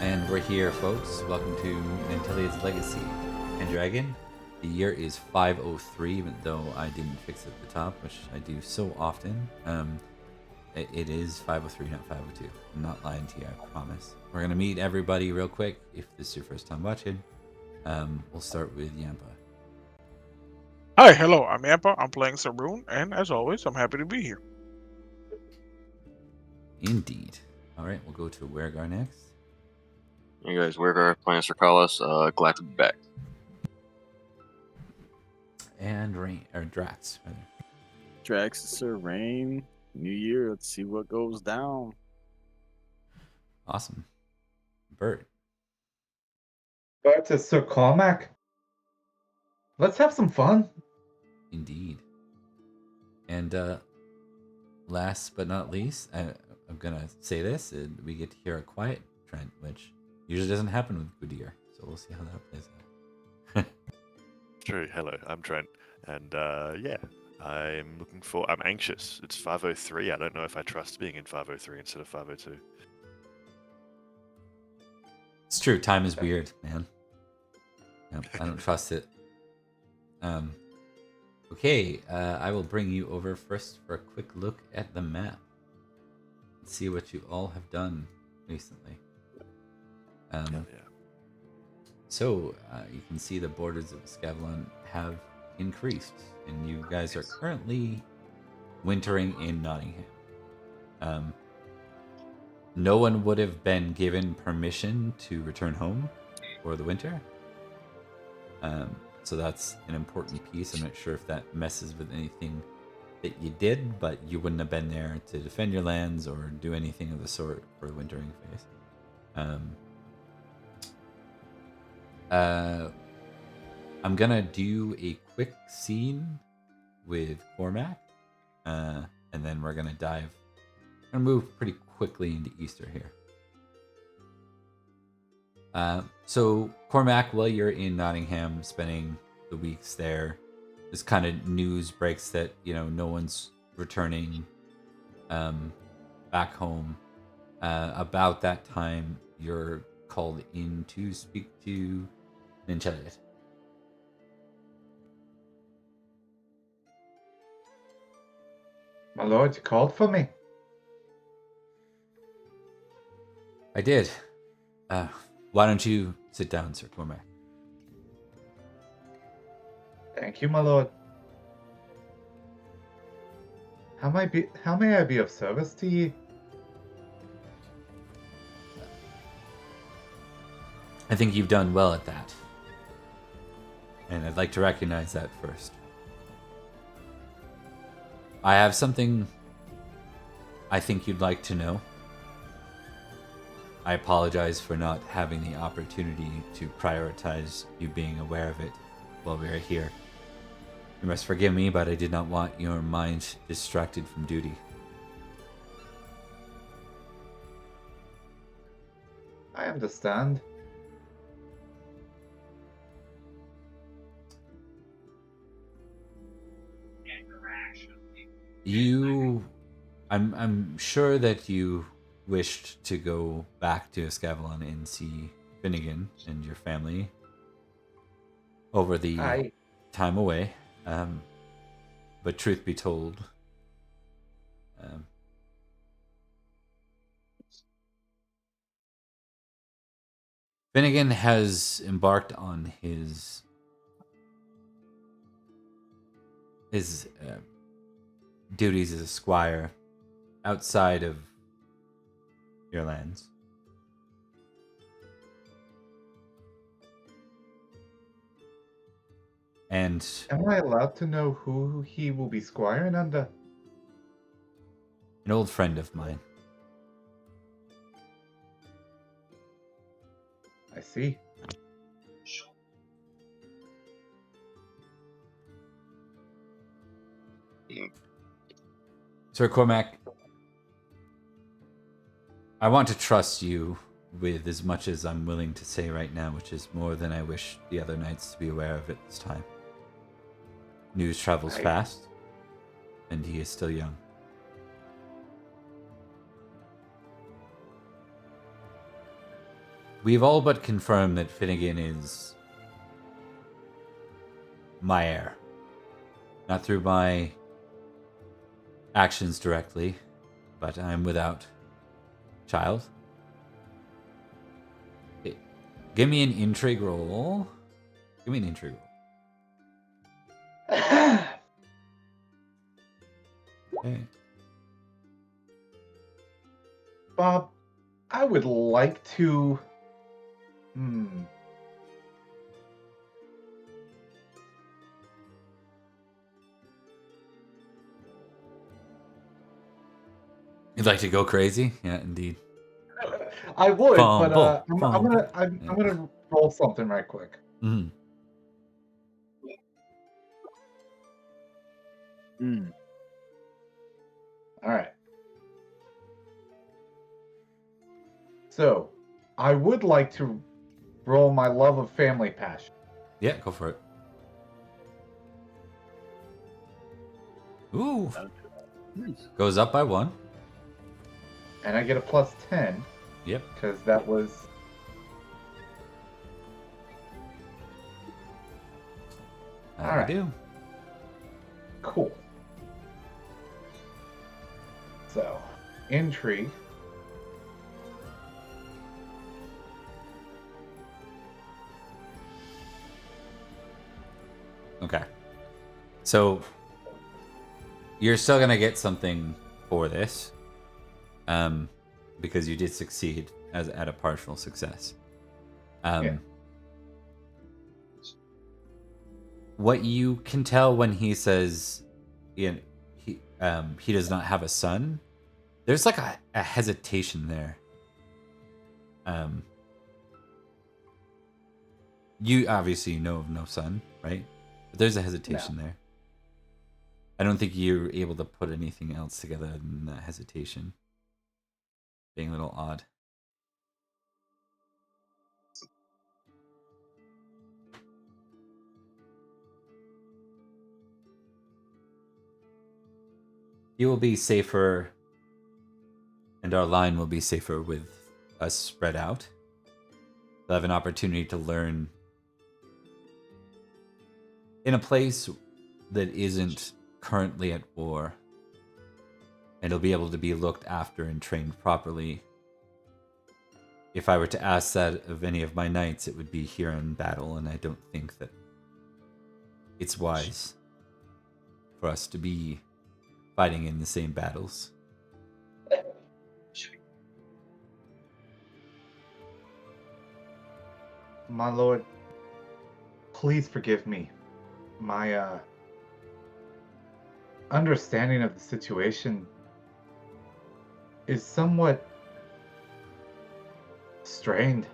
And we're here, folks. Welcome to Nanteleod's Legacy. Pendragon. The year is 503, even though I didn't fix it at the top, which I do so often. It is 503, not 502. I'm not lying to you, I promise. We're going to meet everybody real quick. If this is your first time watching, we'll start with Yampa. Hi, hello, I'm Yampa. I'm playing Sabroon, and as always, I'm happy to be here. Indeed. All right, we'll go to Wergar next. Hey guys, Wergar playing Sarkalis. Glad to be back. And Drax, rather. Drax, Sir Rain, New Year. Let's see what goes down. Awesome. Bert. But to Sir Cormac. Let's have some fun. Indeed. And last but not least, I'm gonna say this, we get to hear a quiet Trent, which usually doesn't happen with Goodyear. So we'll see how that plays out. True. Hello, I'm Trent, and yeah, I'm anxious. It's 503. I don't know if I trust being in 503 instead of 502. It's true. Time is weird, man. Yep, I don't trust it. Okay, I will bring you over first for a quick look at the map. Let's see what you all have done recently. Yeah. So, you can see the borders of Escavalon have increased, and you guys are currently wintering in Nottingham. No one would have been given permission to return home for the winter. So that's an important piece. I'm not sure if that messes with anything that you did, but you wouldn't have been there to defend your lands or do anything of the sort for the wintering phase. I'm gonna do a quick scene with Cormac, and then we're gonna move pretty quickly into Easter here. So Cormac, while you're in Nottingham, spending the weeks there, this kind of news breaks that no one's returning back home. About that time, you're called in to speak to Nanteleod. My lord, you called for me. I did. Why don't you sit down, Sir Cormac? Thank you, my lord. How may I be of service to ye? I think you've done well at that. And I'd like to recognize that first. I have something I think you'd like to know. I apologize for not having the opportunity to prioritize you being aware of it while we are here. You must forgive me, but I did not want your mind distracted from duty. I understand. I'm sure that you wished to go back to Escavalon and see Finnegan and your family over the time away. But truth be told, Finnegan has embarked on his duties as a squire outside of your lands. And Am I allowed to know who he will be squiring under? an old friend of mine. I see. Sir Cormac, I want to trust you with as much as I'm willing to say right now, which is more than I wish the other knights to be aware of at this time. News travels fast, and he is still young. we've all but confirmed that Finnegan is my heir. Not through my actions directly, but I'm without child. Okay. Give me an intrigue roll. Give me an intrigue roll. Okay. Bob, I would like to. You'd like to go crazy? Yeah, indeed. I would, Fumble, but fumble. I'm Yeah. gonna roll something right quick. Mm. All right. So, I would like to roll my love of family passion. Yeah, go for it. Ooh. Goes up by 1. And I get a plus 10 Yep. because that was. How All right. do? Cool. So, intrigue. Okay. So you're still gonna get something for this, because you did succeed as at a partial success. Yeah. What you can tell when he says, he does not have a son. There's like a hesitation there. You obviously know of no son, right? But there's a hesitation there. I don't think you're able to put anything else together than that hesitation. Being a little odd. You will be safer, and our line will be safer with us spread out. We'll have an opportunity to learn in a place that isn't currently at war. And it'll be able to be looked after and trained properly. If I were to ask that of any of my knights, it would be here in battle, and I don't think that it's wise for us to be fighting in the same battles. My lord, please forgive me. My understanding of the situation is somewhat strained.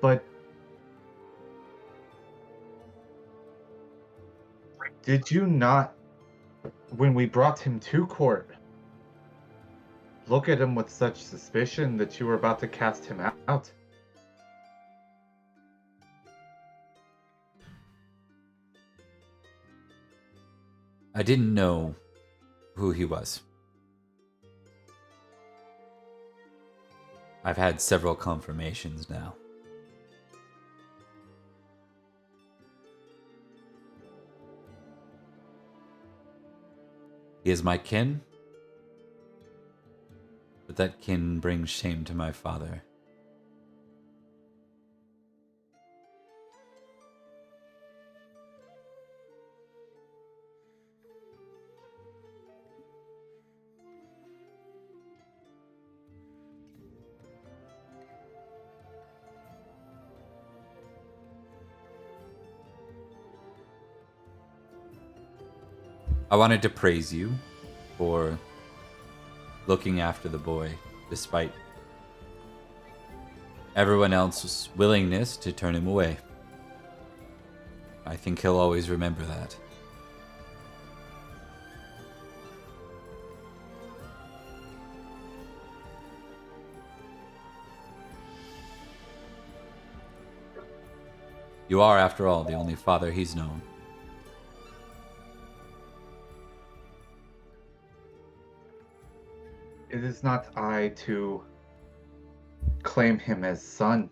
But did you not, when we brought him to court, look at him with such suspicion that you were about to cast him out? I didn't know who he was. I've had several confirmations now. He is my kin, but that kin brings shame to my father. I wanted to praise you for looking after the boy, despite everyone else's willingness to turn him away. I think he'll always remember that. You are, after all, the only father he's known. It is not I to claim him as son.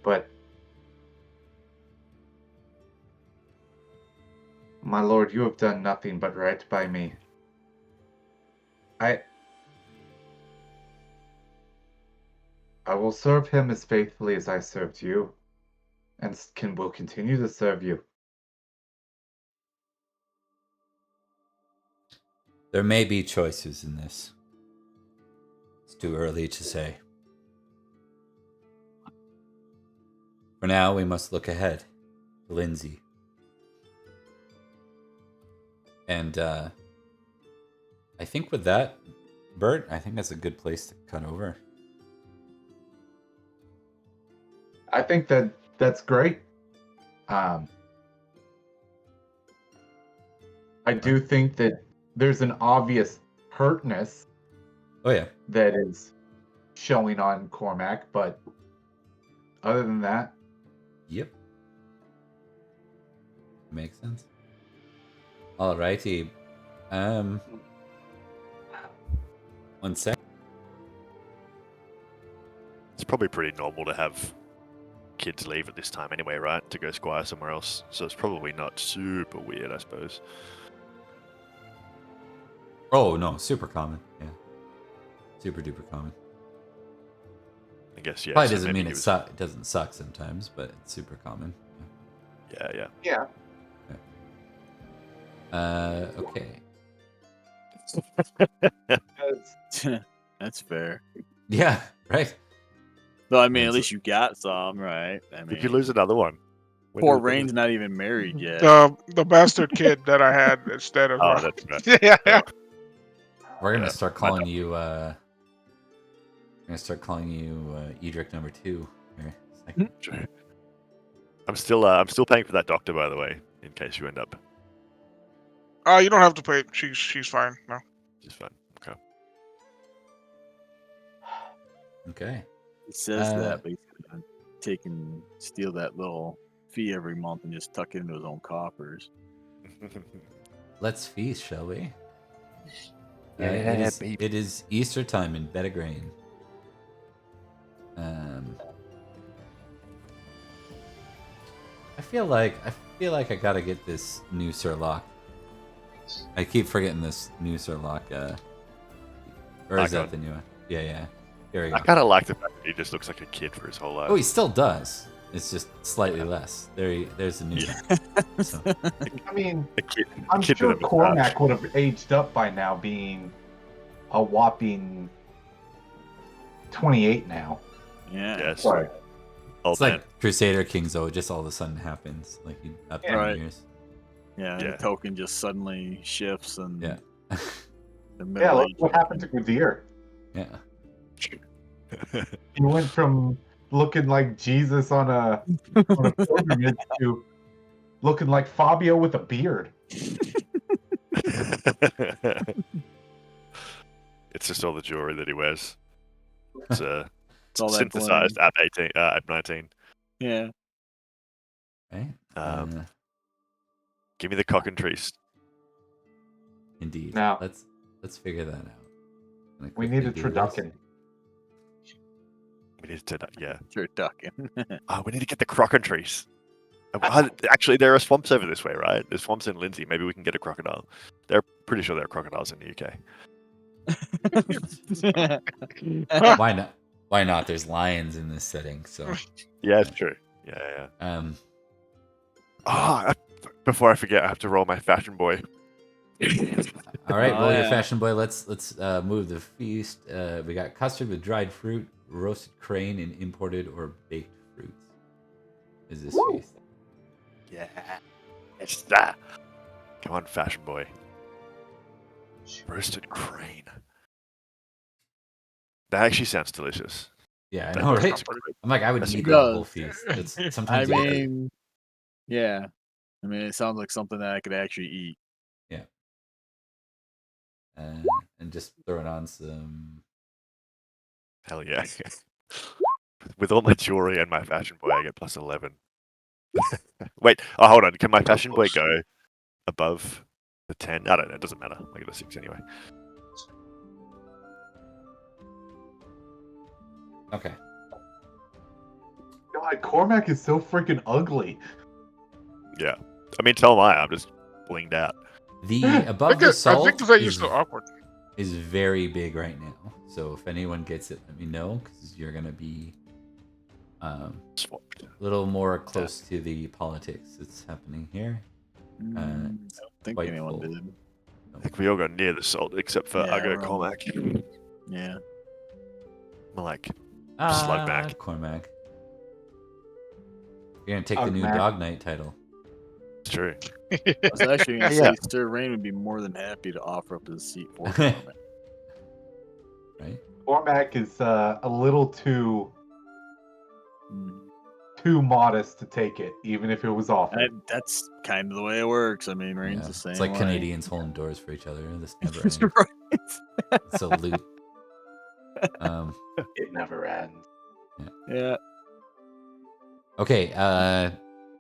But, my lord, you have done nothing but right by me. I will serve him as faithfully as I served you, and will continue to serve you. There may be choices in this. It's too early to say. For now, we must look ahead to Lindsay. And I think with that, Bert, I think that's a good place to cut over. I think that's great. I do think that there's an obvious hurtness Oh yeah. that is showing on Cormac, but other than that, Yep. Makes sense. Alrighty. 1 sec. It's probably pretty normal to have kids leave at this time anyway, right? To go squire somewhere else. So it's probably not super weird, I suppose. Oh no, super common. Yeah. Super duper common. I guess, yeah. Probably so doesn't maybe mean he it was- it doesn't suck sometimes, but it's super common. Yeah. yeah. Okay. That's fair. Yeah, right. So I mean, That's at least you got some, right? I mean, Did you lose another one? When poor did- when Rain's did- not even married yet. The bastard kid that I had instead of. Oh, that's right. yeah. Oh, We're gonna Yeah, start my calling you. Edric number 2. Here. true. I'm still paying for that doctor, by the way, in case you end up. You don't have to pay. She's fine. No. Just fine. Okay. Okay. He says Uh, that, but he's gonna steal that little fee every month and just tuck it into his own coffers. Let's feast, shall we? Yeah, baby. It is Easter time in Bedegraine. I feel like I gotta get this new Surlock. I keep forgetting this new Surlock. Or is that Icon. the new one? Yeah. Here we go. I kind of like the fact that he just looks like a kid for his whole life. Oh, he still does. It's just slightly less. There's the new one. So, I mean, A kid, I'm kid sure with a moustache. Cormac would have aged up by now, being a whopping 28 now. Yeah. Yes. Right. Old it's man. like Crusader Kings, though. It just all of a sudden happens. Like he up Yeah. Right. years. Yeah. Yeah. The token just suddenly shifts and Yeah. the Yeah, middle look age. what happened to Gudיר. Yeah. He went from looking like Jesus on a pilgrimage to looking like Fabio with a beard. It's just all the jewelry that he wears. It's It's all that synthesized at 18, at 19. Yeah. Right. Give me the cockatrice. Indeed. Now- Let's figure that out. Gonna We quickly need a do this. turducken. We need to, yeah. Sure, ducking. Oh, we need to get the crocodrice. Actually, there are swamps over this way, right? There's swamps in Lindsay. Maybe we can get a crocodile. They're pretty sure there are crocodiles in the UK. Why not? Why not? There's lions in this setting, so. Yeah, it's true. Yeah. Oh, Before I forget, I have to roll my fashion boy. all right, roll your yeah. fashion boy. Let's move the feast. We got custard with dried fruit, roasted crane, and imported or baked fruits. Is this feast? Yeah. It's that. Come on, fashion boy. Roasted crane. That actually sounds delicious. Yeah, I That know, does right? sound pretty good. I'm like, I would Yes, eat it that does. whole feast. It's, I sometimes you get- mean, yeah. I mean, it sounds like something that I could actually eat. and just throw it on some. Hell yeah. With all my jewelry and my fashion boy, I get plus 11. Wait, hold on. Can my fashion boy go above the 10? I don't know. It doesn't matter. I get a 6 anyway. Okay. God, Cormac is so freaking ugly. Yeah. I mean, tell my I'm just blinged out. The above I the think salt because you're so awkward. is very big right now. So if anyone gets it, let me know because you're gonna be Swapped. a little more close to the politics that's happening here. I don't think quite anyone full. did. I think we all got near the salt except for Yeah, Ugo we're all- Cormac. Yeah. I'm like, slug back. Cormac. You're gonna take the new Ugmac. Dog Knight title. It's true. I was actually going to Yeah. say Sir Rain would be more than happy to offer up his seat for Cormac. Right? Cormac is a little too Mm. modest to take it, even if it was offered. That's kind of the way it works. I mean, Rain's Yeah. the same It's like way. Canadians holding doors for each other. This never ends. That's right. It's a loop. It never ends. Yeah. Okay,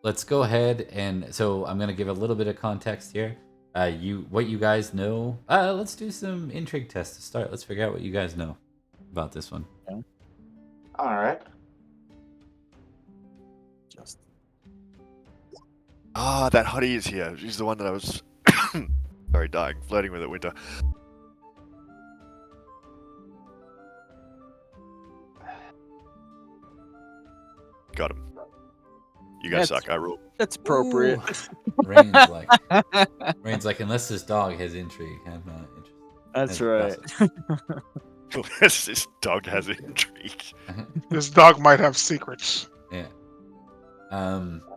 let's go ahead and so I'm gonna give a little bit of context here. What you guys know. Let's do some intrigue tests to start. Let's figure out what you guys know about this one. All right. Just Ah, that hottie is here. She's the one that I was flirting with at Winter. Got him. You guys That's- suck. I rule. that's appropriate. Ooh. Rain's like, unless this dog has intrigue, I'm not interested. That's right. Unless this dog has intrigue. This dog might have secrets. Yeah.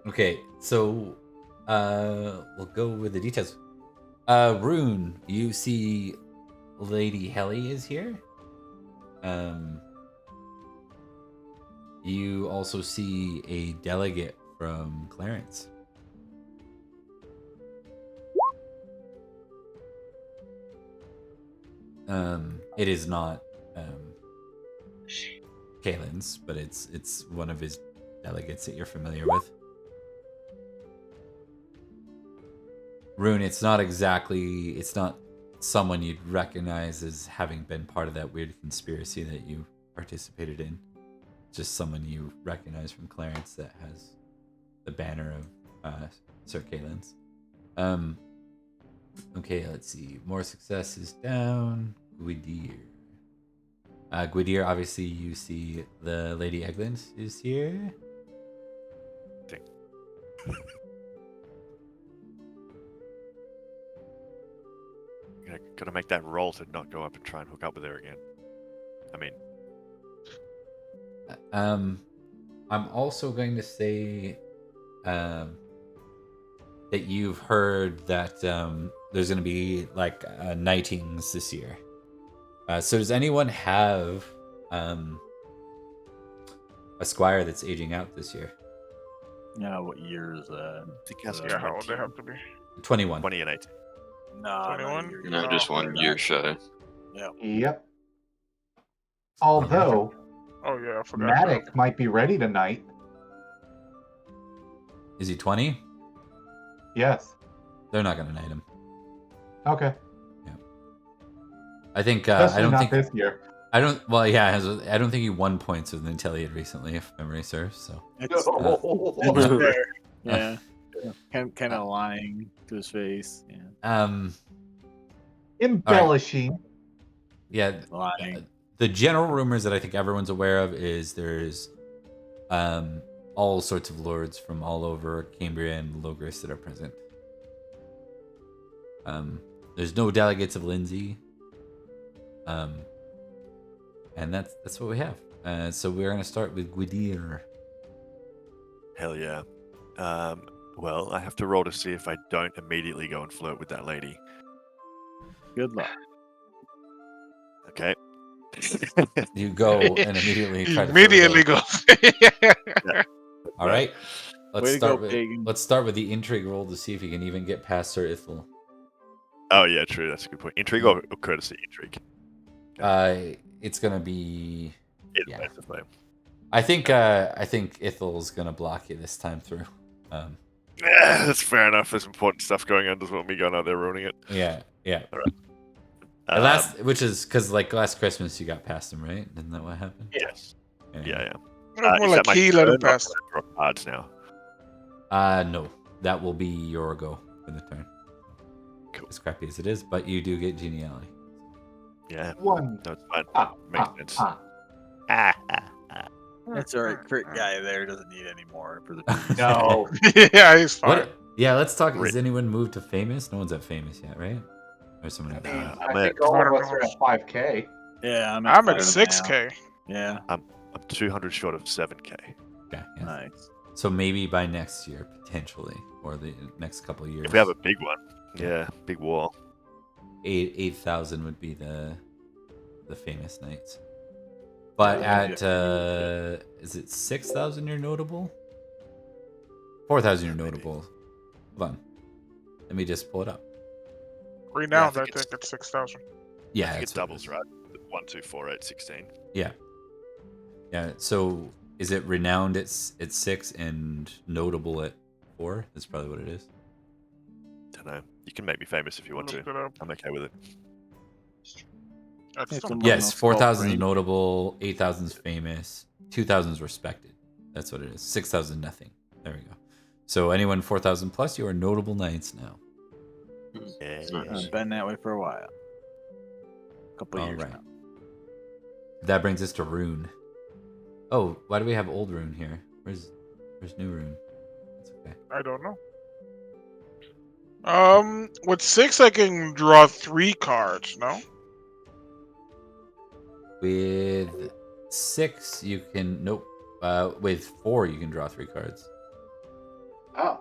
Okay, so we'll go with the details. Rune, you see Lady Helly is here. You also see a delegate from Clarence. It is not Kalen's, but it's one of his delegates that you're familiar with. Rune, it's not someone you'd recognize as having been part of that weird conspiracy that you participated in. Just someone you recognize from Clarence that has the banner of Sir Kalen's. Okay, let's see. More success is down. Gwydir. Gwydir, obviously you see the Lady Eglin is here. Gotta make that roll to not go up and try and hook up with her again. I mean, I'm also going to say that you've heard that there's going to be like knightings this year. So does anyone have a squire that's aging out this year? Yeah, what year is that? I think that's Yeah, how old they have to be? 21. 20 and 18. No, 21? No, just one year shy. Yep. Although Oh yeah, I forgot. Matic might be ready tonight. Is he 20? Yes. They're not going to knight him. Okay. I think Especially I don't not think this year. I don't. Well, yeah, I don't think he won points with Nanteleod recently, if memory serves. So It's, Oh. it's fair. Yeah. Kind of lying to his face. Yeah. Embellishing. Yeah, Lying. the general rumors that I think everyone's aware of is there's all sorts of lords from all over Cambria and Logris that are present. There's no delegates of Lindsay. And that's what we have. So we're gonna start with Gwydir. Hell yeah. Well, I have to roll to see if I don't immediately go and flirt with that lady. Good luck. Okay. You go and immediately try to Immediately flirt goes. All right. Way to go, pagan. Let's start with the intrigue roll to see if you can even get past Sir Ithel. Oh yeah, true. That's a good point. Intrigue or courtesy? Intrigue. It's gonna be. Yeah. Yeah. Basically. I think Ithel's gonna block you this time through. Yeah, that's fair enough. There's important stuff going on. Doesn't want me going out there ruining it. Yeah. All right. Which is because like last Christmas you got past him, right? Isn't that what happened? Yes. Yeah. More Is like that my he let him turn or pass. can I draw cards now? No, that will be your go for the turn. Cool. As crappy as it is, but you do get geniality. Yeah. One. No, it's fine. Ah, Makes ah, sense. ah. That's all right. Crit guy there doesn't need any more for the previous. No. Yeah, he's fine. What? Yeah, let's talk. Great. Is anyone moved to famous? No one's at famous yet, right? Or someone else? I mean, I'm I at- think all of us are at 5K. Yeah, I'm I'm at 5 6K. now. Yeah, I'm 200 short of 7k. Okay, yeah. nice. So maybe by next year, potentially, or the next couple of years. If we have a big one, yeah, big war. 8,000 would be the famous knights. But Yeah, at is it 6,000 you're notable? 4,000 you're notable. Hold on. Let me just pull it up. Renowned, I think think it's 6,000. Yeah, I think that's it what doubles, is. right? 1, 2, 4, 8, 16. Yeah. Yeah. So is it renowned at 6 and notable at 4? That's probably what it is. Don't know. You can make me famous if you want to. Look it up. I'm okay with it. That's It's not- a Yes, Sculpt 4,000 is range. notable, 8,000 is famous, 2,000 is respected. That's what it is. 6,000 nothing. There we go. So anyone 4,000 plus, you are notable knights now. Yeah. It's been that way for a while. Couple All years right. now. That brings us to Rune. Oh, why do we have old Rune here? Where's new Rune? That's okay. I don't know. With 6, I can draw 3 cards. No. With 6, you can nope. With 4, you can draw 3 cards. Oh.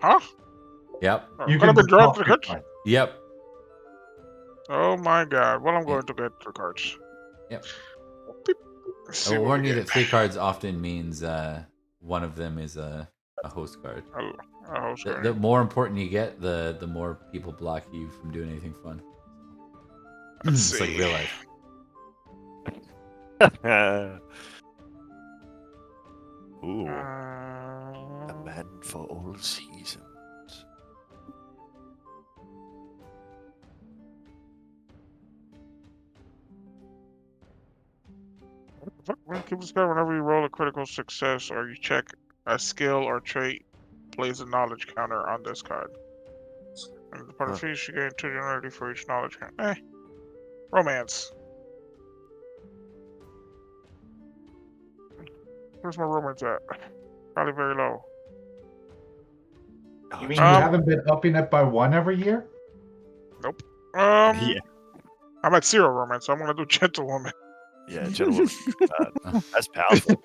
Huh? Yep. You Could have been draw drawing 3 three cards. Yep. Oh my god. Well, I'm Yeah. going to get 3 cards. Yep. Beep. Let's I see will what warn we you get. that 3 cards often means one of them is a host card. A host The card. more important you get, the more people block you from doing anything fun. Let's It's like see. real life. Ooh, a man for all seasons. When keep this card whenever you roll a critical success or you check a skill or trait, plays a knowledge counter on this card. And the part of fees you gain 2 generality for each knowledge counter. Romance. Where's my romance at? Probably very low. Oh, You mean you Um, haven't been upping it by 1 every year? yeah, I'm at 0 romance, so I'm gonna do gentlewoman. yeah, gentlewoman. That's powerful.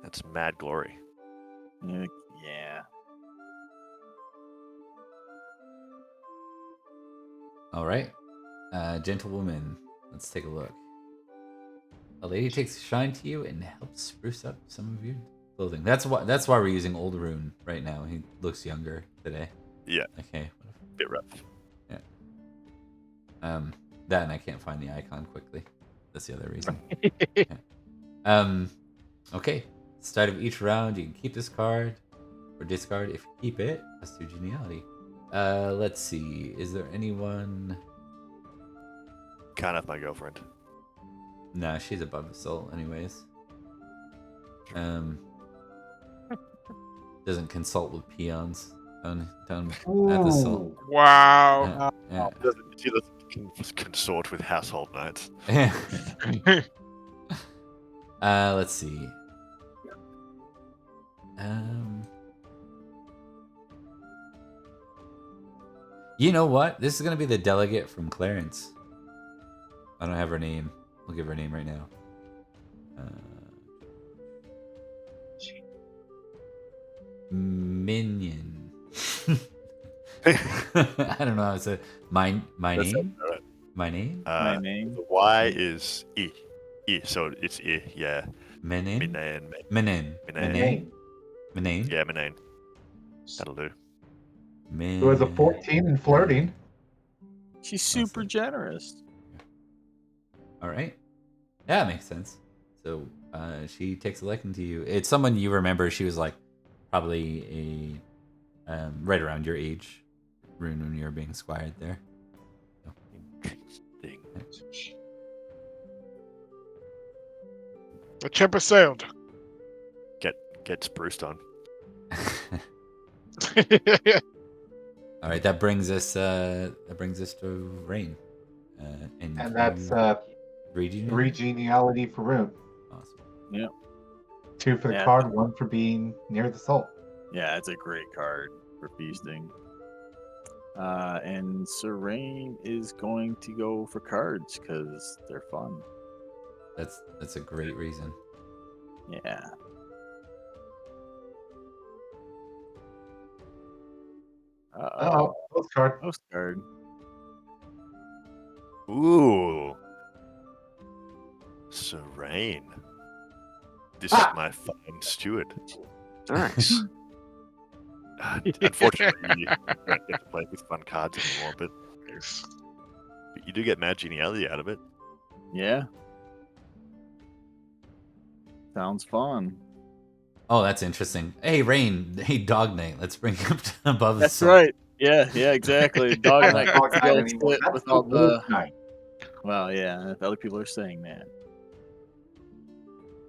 That's mad glory. Yeah. All right. Gentlewoman. Let's take a look. A lady takes a shine to you and helps spruce up some of your clothing. That's why we're using old Rune right now. He looks younger today. Yeah. Okay. Bit rough. That and I can't find the icon quickly. That's the other reason. Yeah. Okay. Start of each round, you can keep this card or discard. If you keep it, that's your geniality. Let's see. Is there anyone? Can't have my girlfriend. Nah, she's above assault, anyways. Doesn't consult with peons down at the assault. Wow. Yeah. She doesn't consort with household knights. Let's see. You know what? This is gonna be the delegate from Clarence. I don't have her name. I'll give her name right now. Minion. I don't know how to say it. My That name. sounds alright. My name. My name. The Y is I. I. So it's I. Yeah. Menin. Minain. Menin. Menin. Menin. Yeah, Minain. That'll do. Who has a 14 in flirting? She's super generous. All right. Yeah, makes sense. So she takes a liking to you. It's someone you remember. She was like probably a right around your age, Rune, when you were being squired there. Interesting. The ship has sailed. Get spruced on. All right, that brings us to Rain. And that's read you 3 geniality for Rune. Awesome. Yeah. 2 for the Yeah. card, 1 for being near the soul. Yeah, it's a great card for feasting. And Serene is going to go for cards because they're fun. That's a great reason. Yeah. Oh, postcard. Postcard. Ooh. Serene. This is my fine steward. Thanks. Unfortunately, you don't get to play with fun cards anymore, but you do get mad geniality out of it. Yeah. Sounds fun. Oh, that's interesting. Hey, Rain. Hey, Dog Knight. Let's bring him to above the That's soul. right. Yeah, exactly. Dog That's Knight not gets to Knight go anymore. sit That's with the all Wolf the. Knight. Well, yeah, if other people are saying that.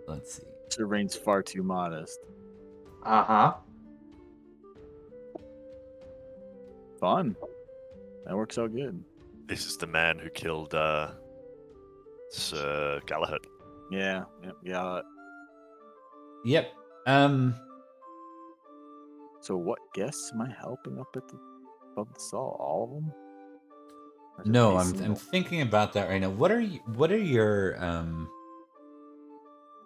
Let's see. Serene's far too modest. Uh-huh. Fun. That works out good. This is the man who killed Sir Galahad. Yeah. Yeah. Yep. So what guests am I helping up at the above the saw? All of them? Or is it No, a I'm single? thinking about that right now. What are your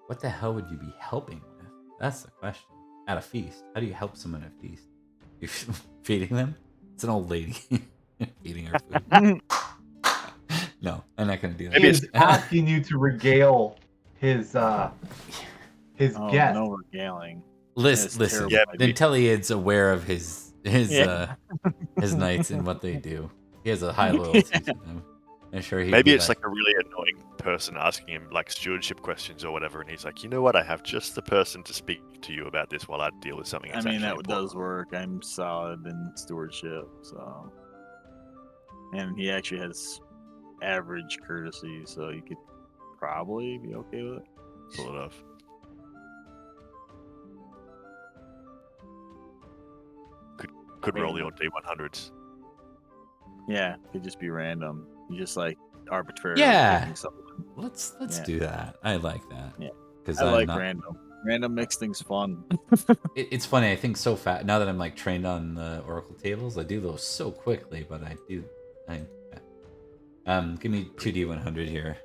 what the hell would you be helping with? That's the question. At a feast. How do you help someone at a feast? You're feeding them? It's an old lady feeding her food. No, I'm not gonna do that. He is asking you to regale his Oh, guest. no regaling. Listen, That's listen. terrible idea. Nanteleod's aware of his Yeah. his knights and what they do. He has a high loyalty to them. I'm sure he Maybe it's like a really annoying person asking him like stewardship questions or whatever, and he's like, you know what? I have just the person to speak to you about this while I deal with something. I That's mean, actually that important." does work. I'm solid in stewardship, so. And he actually has average courtesy, so you could probably be okay with it. Pull it off. Could roll your D100s. Yeah, could just be random. You just like arbitrarily Yeah. picking something. Let's Yeah. do that. I like that. Yeah. Because I like random. Random makes things fun. It's funny. I think so fast now that I'm like trained on the Oracle tables. I do those so quickly, but give me 2D100 here.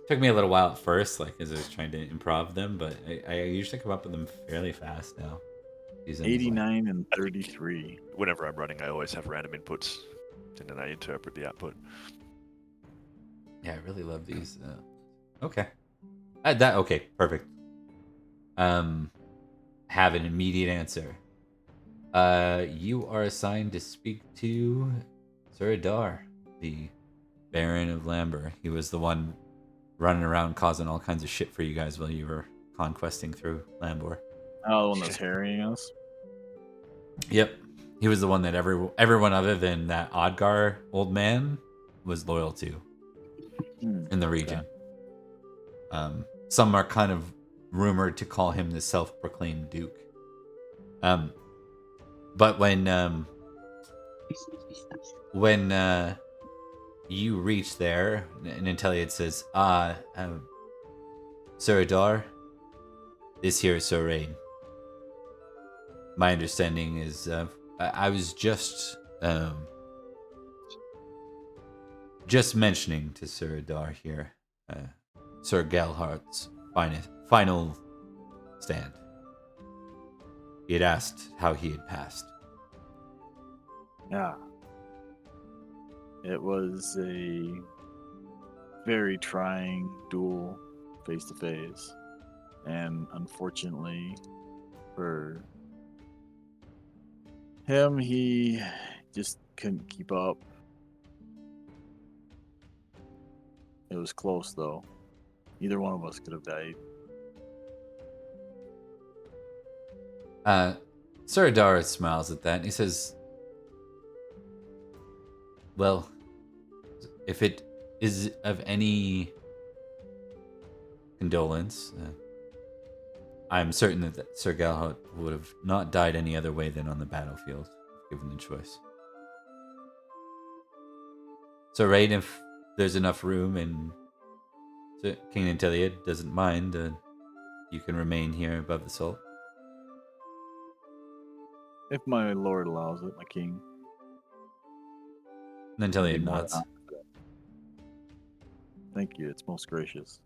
Took me a little while at first, like as I was trying to improv them, but I usually come up with them fairly fast now. Using, like- 89 and 33. Whenever I'm running, I always have random inputs, and then I interpret the output. Yeah, I really love these. Okay, okay, perfect. Have an immediate answer. You are assigned to speak to Cerdic, the Baron of Lambur. He was the one running around causing all kinds of shit for you guys while you were conquesting through Lambur. Oh, the one that's harrying us? Yep. He was the one that everyone other than that Odgar old man was loyal to in the region. Some are kind of rumored to call him the self-proclaimed Duke. But when you reach there, Nanteleod says, Cerdic, this here is Serene. My understanding is, I was just mentioning to Cerdic here, Sir Galhardt's final stand. He had asked how he had passed. Yeah. It was a very trying duel face to face. And unfortunately for him, he just couldn't keep up. It was close though. Either one of us could have died. Cerdic smiles at that and he says, well, if it is of any condolence. I'm certain that Sir Galahad would have not died any other way than on the battlefield, if given the choice. So, right, if there's enough room and King Nanteleod doesn't mind, you can remain here above the salt. If my lord allows it, my king. Nanteleod More nods. than- Thank you. It's most gracious.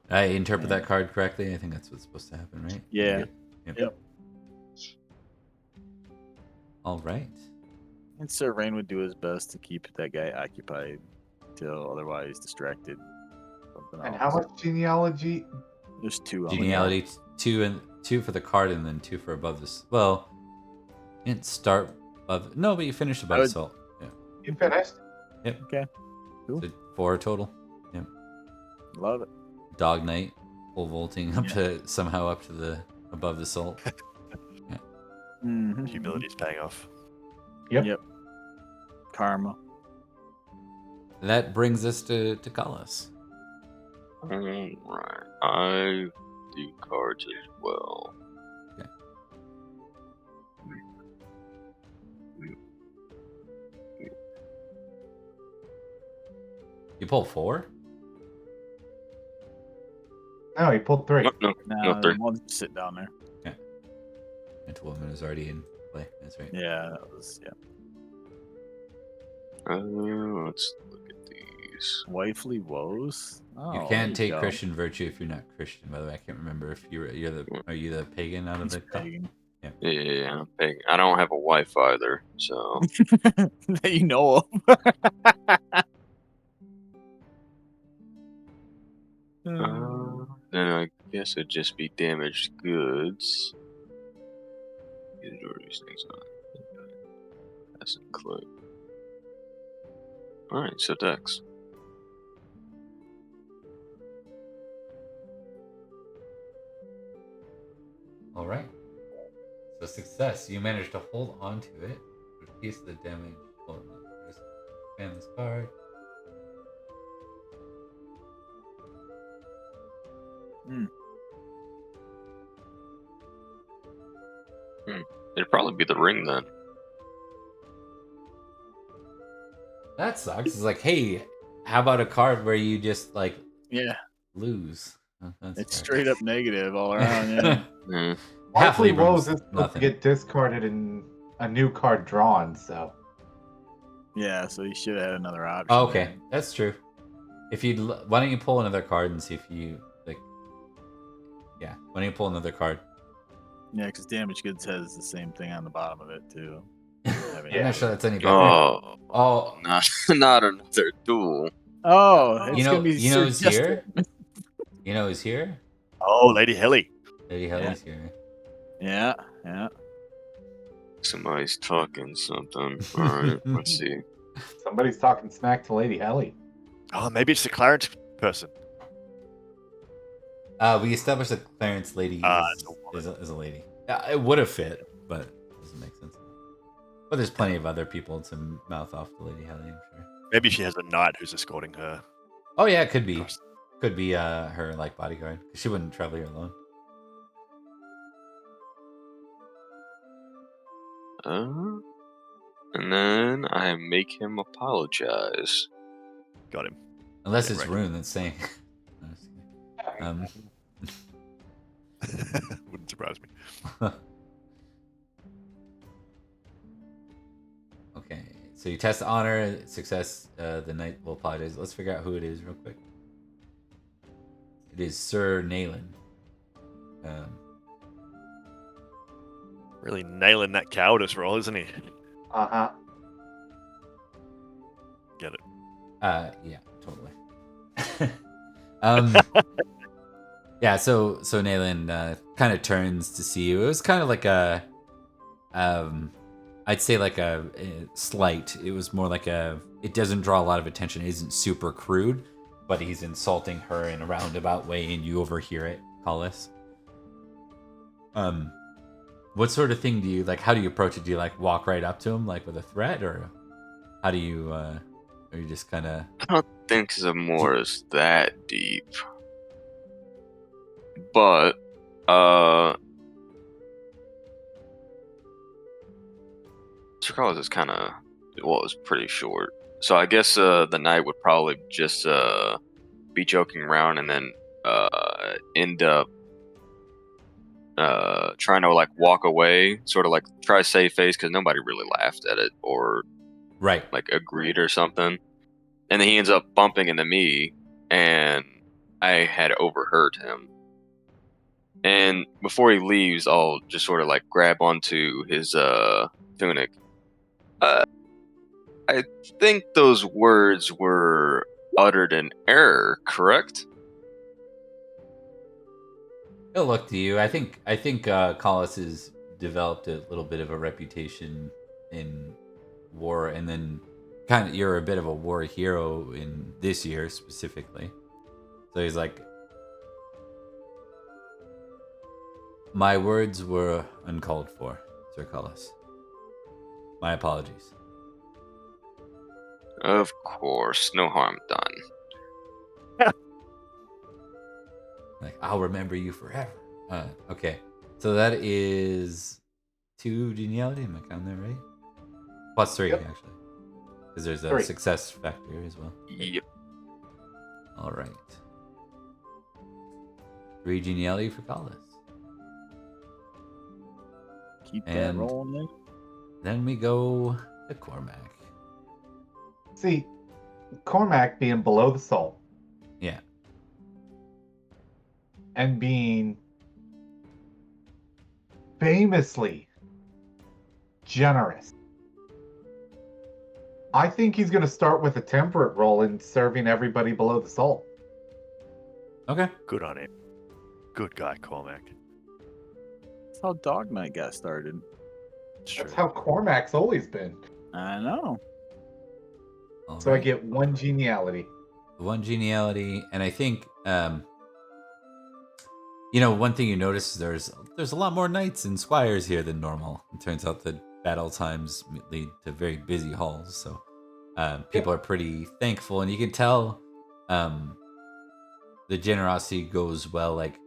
I interpret that card correctly. I think that's what's supposed to happen, right? Yeah. Yep. All right. And Sir Rain would do his best to keep that guy occupied till otherwise distracted. Something And else. how much genealogy? There's 2 on the Genealogy, two for the card, and then 2 for above this. Well, you didn't start above. No, but you finished above would- salt. Yeah. You finished? Yep. Okay. Cool. So 4 total. Yep. Love it. Dog Knight, pole vaulting up to somehow up to the above the salt. Mm-hmm. Humility's paying off. Yep. Karma. That brings us to Kalas. Alright. I do cards as well. Okay. You pull 4? No, he pulled 3. No, Nah, 3. one sit down there. Mental Woman is already in play. That's right. Yeah, that was Let's look at these. Wifely woes. Oh, You there can't take go. Christian virtue if you're not Christian. By the way, I can't remember if are you the pagan out of He's the pagan. Yeah, I'm pagan. I don't have a wife either, so that you know of. then I guess it'd just be damaged goods. These are these things on. That's include. All right, so Dex. All right. So success. You managed to hold on to it. Piece of the damage. Hold on. Just expand this card. It'd probably be the ring then. That sucks. It's like, hey, how about a card where you just like Yeah, lose? Oh, that's it's fair. straight up negative all around. Yeah. Yeah. Half Wifely Librams, Woes is supposed to nothing. get discarded and a new card drawn, so. Yeah, so you should have had another option. Oh, okay, there. that's true. If you, why don't you pull another card and see if you like? Yeah, why don't you pull another card? Yeah, because damaged goods has the same thing on the bottom of it too. I'm Yeah. not sure that's any better. Oh, Oh, not another duel. Oh, it's you know, gonna be you know who's suggestive. here? You know who's here? Oh, Lady Helly. Lady Helly's here. Yeah, yeah. Somebody's talking something. All right, let's see. Somebody's talking smack to Lady Helly. Oh, maybe it's the Clarence person. We established that Clarence Lady is a lady. It would have fit, but it doesn't make sense. But there's plenty of other people to mouth off to Lady Helly, I'm sure. Maybe she has a knight who's escorting her. Oh yeah, it could be. across- Could be her like bodyguard. She wouldn't travel here alone. And then I make him apologize. Got him. Unless Yeah, it's right. Rune that's saying. Wouldn't surprise me. Okay, so you test honor, success, the knight will apologize. Let's figure out who it is real quick. It is Sir Nayland. Really nailing that cowardice roll, isn't he? Uh-huh. Get it. Yeah, totally. Yeah, so Nayland kind of turns to see you. It was kind of like a, I'd say like a slight. It was more like it doesn't draw a lot of attention. It isn't super crude, but he's insulting her in a roundabout way, and you overhear it, Collis. What sort of thing do you like? How do you approach it? Do you like walk right up to him like with a threat, or how do you? Or you just kind of... I don't think Zamora is that deep. But, Carlos is kind of, well, it was pretty short. So I guess the knight would probably just be joking around and then end up trying to like walk away, sort of like try to save face because nobody really laughed at it or Right. like agreed or something. And then he ends up bumping into me, and I had overheard him. And before he leaves, I'll just sort of like grab onto his tunic. I think those words were uttered in error, correct? He'll look to you. I think Collis has developed a little bit of a reputation in war, and then kind of you're a bit of a war hero in this year specifically. So he's like, my words were uncalled for, Sir Collis. My apologies. Of course, no harm done. Like, I'll remember you forever. Okay. So that is 2 geniality. Am I counting that right? Plus 3, Yep. actually. Because there's a 3. success factor as well. Yep. All right. 3 geniality for Collis. Keep that And- rolling in. Then we go to Cormac. See, Cormac being below the salt Yeah. and being famously generous. I think he's going to start with a temperate roll and serving everybody below the salt. Okay. Good on him. Good guy, Cormac. That's how Dog Knight got started. It's true. That's how Cormac's always been. I know. All So I right. get 1 geniality. 1 geniality, and I think you know, one thing you notice is there's a lot more knights and squires here than normal. It turns out that battle times lead to very busy halls, so people are pretty thankful, and you can tell the generosity goes well. Like,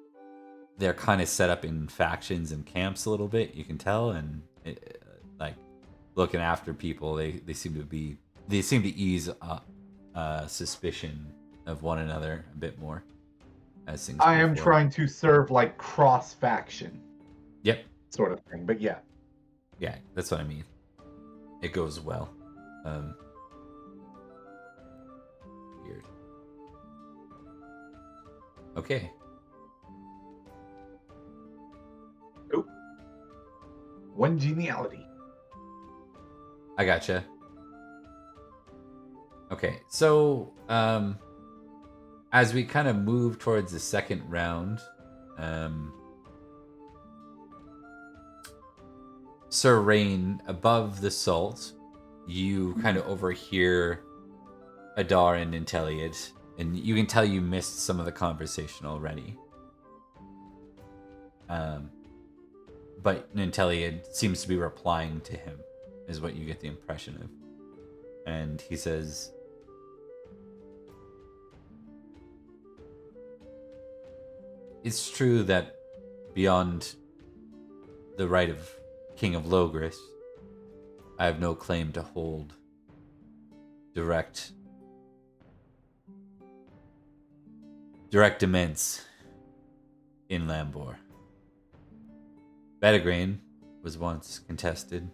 they're kind of set up in factions and camps a little bit. You can tell, and like looking after people, they seem to ease suspicion of one another a bit more as things. I am forward. trying to serve like cross faction Yep. sort of thing, but yeah. Yeah, that's what I mean. It goes well. Weird. Okay. Oop. 1 geniality. I gotcha. Okay, so as we kind of move towards the second round, Sir Rain, above the salt, you kind of overhear Adar and Nanteleod, and you can tell you missed some of the conversation already. But Nanteleod seems to be replying to him, is what you get the impression of. And he says, it's true that beyond the right of King of Logris, I have no claim to hold direct immense in Lambor. Bedegraine was once contested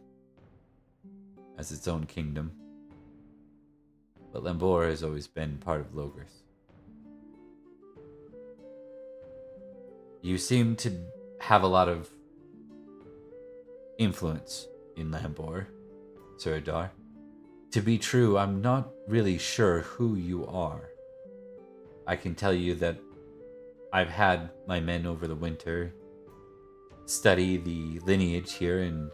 as its own kingdom, but Lambor has always been part of Logris. You seem to have a lot of influence in Lambor, Sir Adar. To be true, I'm not really sure who you are. I can tell you that I've had my men over the winter study the lineage here in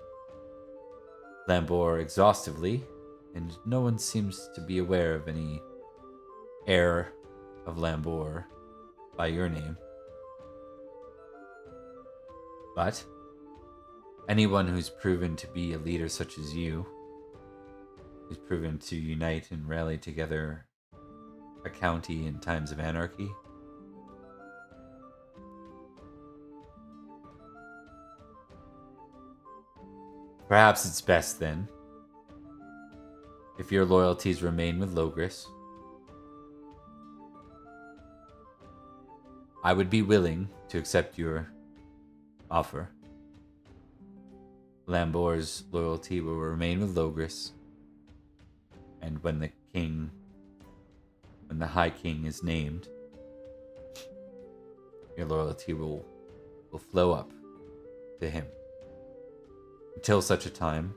Lambor exhaustively, and no one seems to be aware of any heir of Lambor by your name. But anyone who's proven to be a leader such as you He's proven to unite and rally together a county in times of anarchy. Perhaps it's best then, if your loyalties remain with Logris. I would be willing to accept your offer. Lambor's loyalty will remain with Logris. And when the High King is named, your loyalty will flow up to him. Until such a time,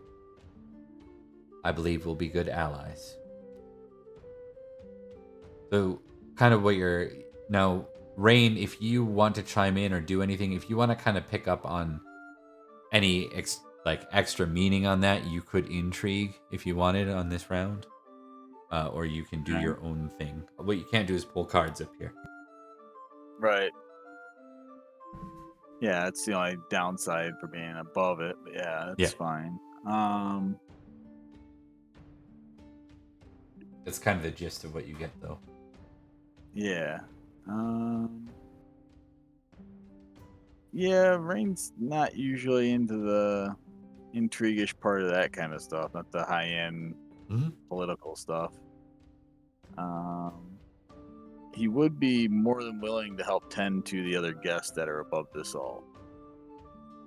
I believe we'll be good allies. So, kind of what you're... Now, Rain, if you want to chime in or do anything, if you want to kind of pick up on any extra meaning on that, you could intrigue if you wanted on this round. Or you can do your own thing. What you can't do is pull cards up here. Right. Yeah, it's the only downside for being above it, but yeah, that's fine. That's kind of the gist of what you get, though. Yeah. Yeah, Rain's not usually into the intrigue-ish part of that kind of stuff, not the high-end political stuff. He would be more than willing to help tend to the other guests that are above this all.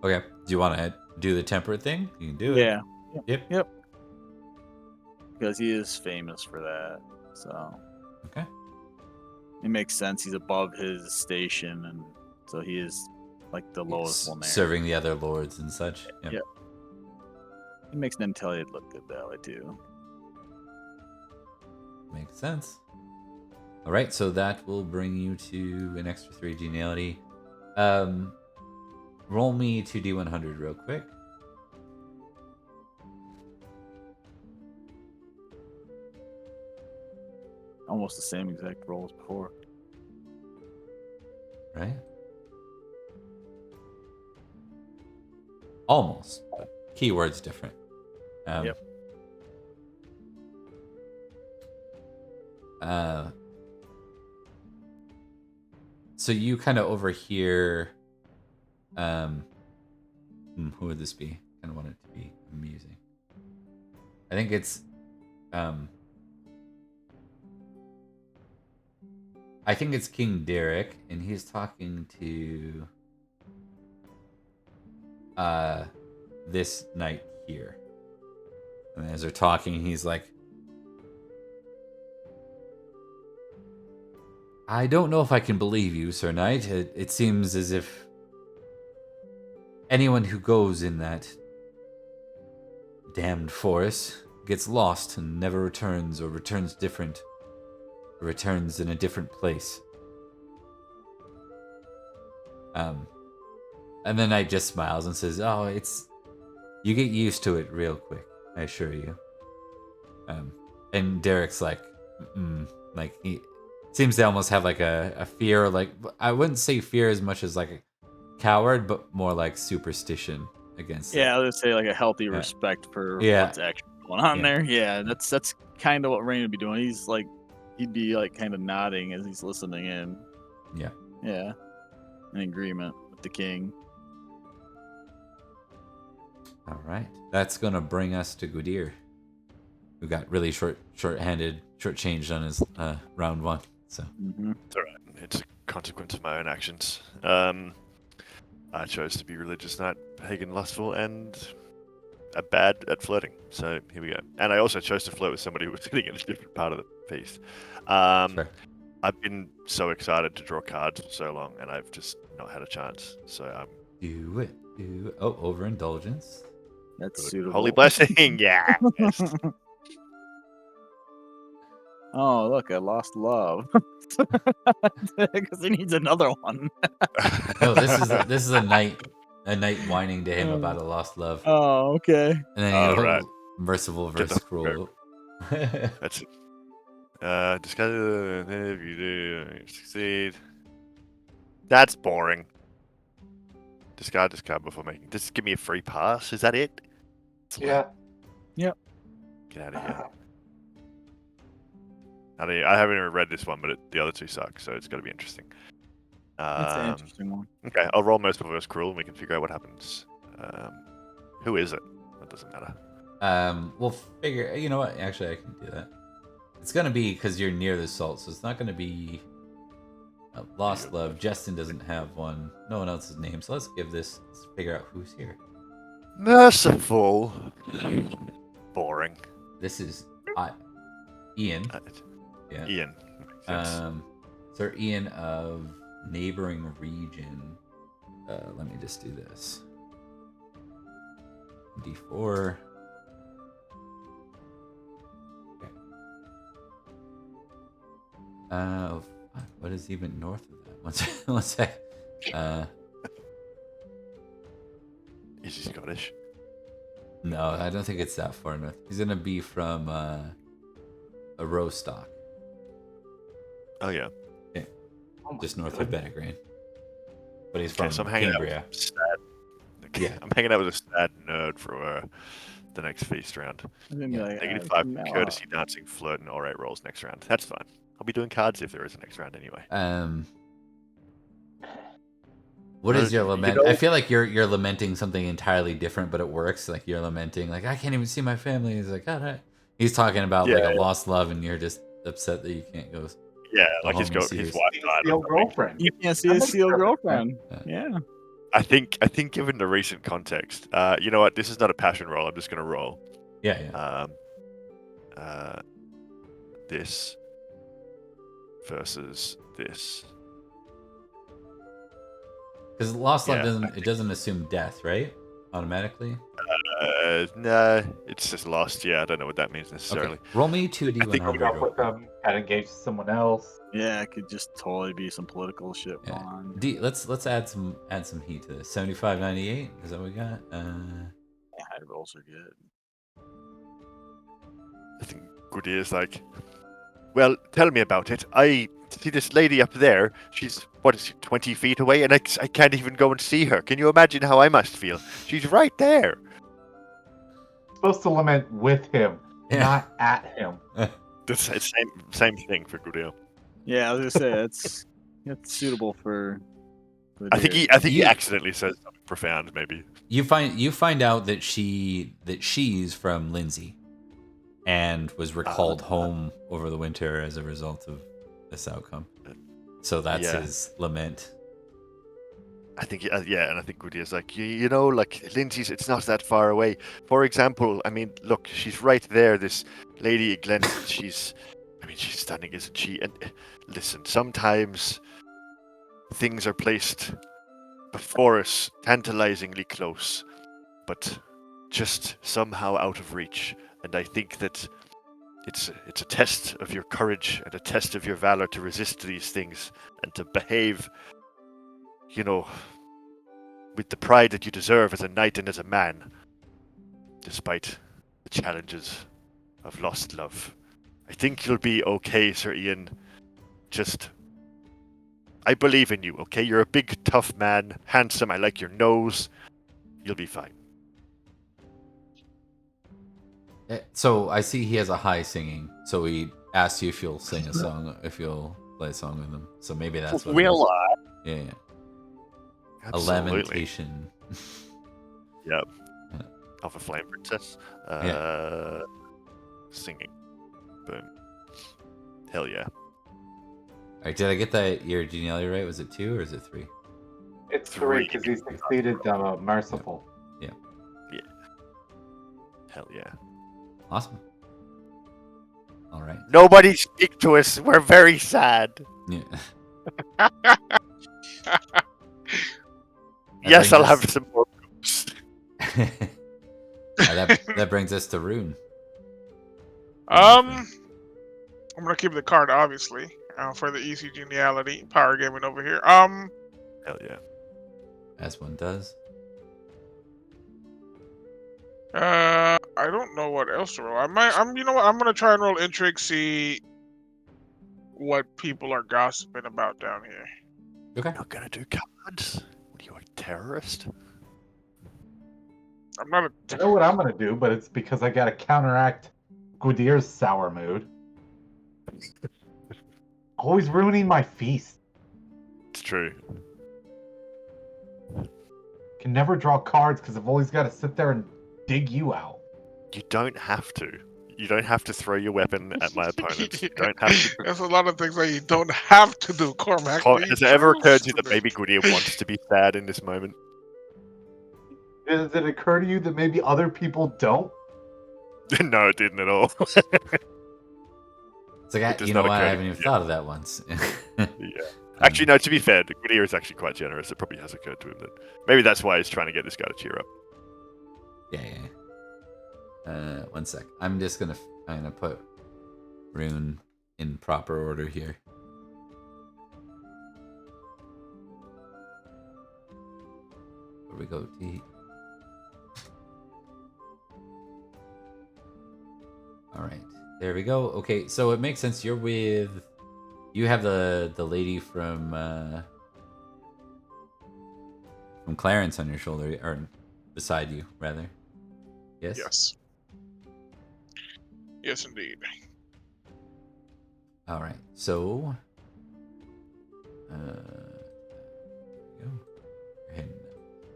Okay. Do you want to do the temperate thing? You can do it. Yeah. Yep. Because he is famous for that. So. Okay. It makes sense. He's above his station, and so he is like the lowest one there. Serving the other lords and such. Yep. It makes Nanteleod look good that way too. Makes sense. All right, so that will bring you to an extra 3 geniality. Roll me 2d100 real quick. Almost the same exact roll as before. Right? Almost, but keyword's different. Yep. So you kind of overhear. Who would this be? I kind of want it to be amusing. I think it's. I think it's King Derek, and he's talking to. This knight here. And as they're talking, he's like, I don't know if I can believe you, Sir Knight. It seems as if anyone who goes in that damned forest gets lost and never returns, or returns different, or returns in a different place. And then Knight just smiles and says, "Oh, you get used to it real quick, I assure you." And Derek's like, like he seems to almost have like a fear, like I wouldn't say fear as much as like a coward, but more like superstition against it. I would say like a healthy respect for what's actually going on there. Yeah, that's kind of what Rain would be doing. He'd be like kind of nodding as he's listening in. Yeah, in agreement with the king. All right, that's gonna bring us to Gudir, who got really shortchanged on his round 1. So It's alright. It's a consequence of my own actions. I chose to be religious, not pagan, lustful, and bad at flirting. So here we go. And I also chose to flirt with somebody who was sitting in a different part of the feast. sure. I've been so excited to draw cards for so long, and I've just not had a chance. So I'm Do it. Oh, overindulgence. That's good. suitable. Holy blessing, yeah. Yes. Oh, look, I lost love. Because he needs another one. No, this is a knight whining to him about a lost love. Oh, okay. And then All right. merciful Get verse the- scroll. That's it. Disguise if you do succeed. That's boring. Discard before making. Just give me a free pass. Is that it? Yeah. Okay, Get out of here. I haven't even read this one, but the other two suck, so it's got to be interesting. That's an interesting one. Okay, I'll roll Merciful vs. Cruel, and we can figure out what happens. Who is it? That doesn't matter. We'll figure. You know what? Actually, I can do that. It's gonna be because you're near the salt, so it's not gonna be Lost Love. Justin doesn't have one. No one else's name. So let's figure out who's here. Merciful. Boring. This is Ian. Yeah. Ian. Sir Ian of neighboring region. Let me just do this. D4. Okay. What is even north of that? One sec. Is he Scottish? No, I don't think it's that far north. He's gonna be from a Rostock. Oh yeah. Okay. Just north of Bedegraine. But he's from so I'm hanging Cambria. out with sad. Yeah, I'm hanging out with a sad nerd for the next feast round. -5 courtesy, dancing, flirt, and alright rolls next round. That's fine. I'll be doing cards if there is a next round anyway. What is your lament? I feel like you're lamenting something entirely different, but it works. Like you're lamenting, like I can't even see my family. He's like, all right. He's talking about like a lost love, and you're just upset that you can't go. Yeah, like his wife died. Girlfriend. You can't see his sealed girlfriend. Yeah. I think given the recent context, you know what? This is not a passion roll. I'm just gonna roll. Yeah. This versus this. Because Lost Love doesn't assume death, right? Automatically. Nah, it's just lost. Yeah, I don't know what that means necessarily. Okay. Roll me 2d100. With them, had engaged someone else. Yeah, it could just totally be some political shit going on. Let's add some heat to this. 75-98. Is that what we got? High rolls are good. I think Goody is like, well, tell me about it. I see this lady up there. She's, 20 feet away, and I can't even go and see her. Can you imagine how I must feel? She's right there. Supposed to lament with him, not at him. It's same thing for Goody. Yeah, I was gonna say it's suitable for. I think he accidentally says something profound. Maybe you find out that she's from Lindsay, and was recalled home over the winter as a result of this outcome. So that's his lament. I think, and I think Goody is like, you know, like Lindsay's, it's not that far away. For example, I mean, look, she's right there. This lady Glenn, she's stunning, isn't she? And listen, sometimes things are placed before us, tantalizingly close, but just somehow out of reach. And I think that it's a test of your courage and a test of your valor to resist these things and to behave, you know, with the pride that you deserve as a knight and as a man, despite the challenges of lost love. I think you'll be okay, Sir Ian. I believe in you, okay? You're a big, tough man, handsome, I like your nose. You'll be fine. So I see he has a high singing. So he asked you if you'll sing a song, if you'll play a song with him. So maybe that's what will I? Yeah. Absolutely. A lamentation. Yep. Of a flame princess. Singing. Boom. Hell yeah. Alright, did I get your genealogy right? Was it 2 or is it 3? It's 3 because he succeeded Merciful. Yeah. Yeah. Hell yeah. Awesome. All right. Nobody speak to us. We're very sad. Yeah. Yes, I'll have some more books. That brings us to Rune. I'm gonna keep the card, obviously, for the easy geniality. Power gaming over here. Hell yeah. As one does. I don't know what else to roll. You know what? I'm gonna try and roll intrigue, see what people are gossiping about down here. Okay. Not gonna do cards. What are you, a terrorist? I'm not a. I know what I'm gonna do, but it's because I gotta counteract Gwydier's sour mood. Always ruining my feast. It's true. Can never draw cards because I've always got to sit there and dig you out. You don't have to. You don't have to throw your weapon at my opponents. You don't have to. There's a lot of things that you don't have to do, Cormac. Has it ever occurred to you that maybe Gwydir wants to be sad in this moment? Does it occur to you that maybe other people don't? No, it didn't at all. It's like, you know what? I haven't even thought of that once. Yeah. Actually, no, to be fair, Gwydir is actually quite generous. It probably has occurred to him that maybe that's why he's trying to get this guy to cheer up. Yeah. One sec. I'm just gonna kind of put Rune in proper order here. Where we go, T. All right, there we go. Okay, so it makes sense. You have the lady from Clarence on your shoulder, or beside you, rather. Yes. Yes. Yes, indeed. All right. So,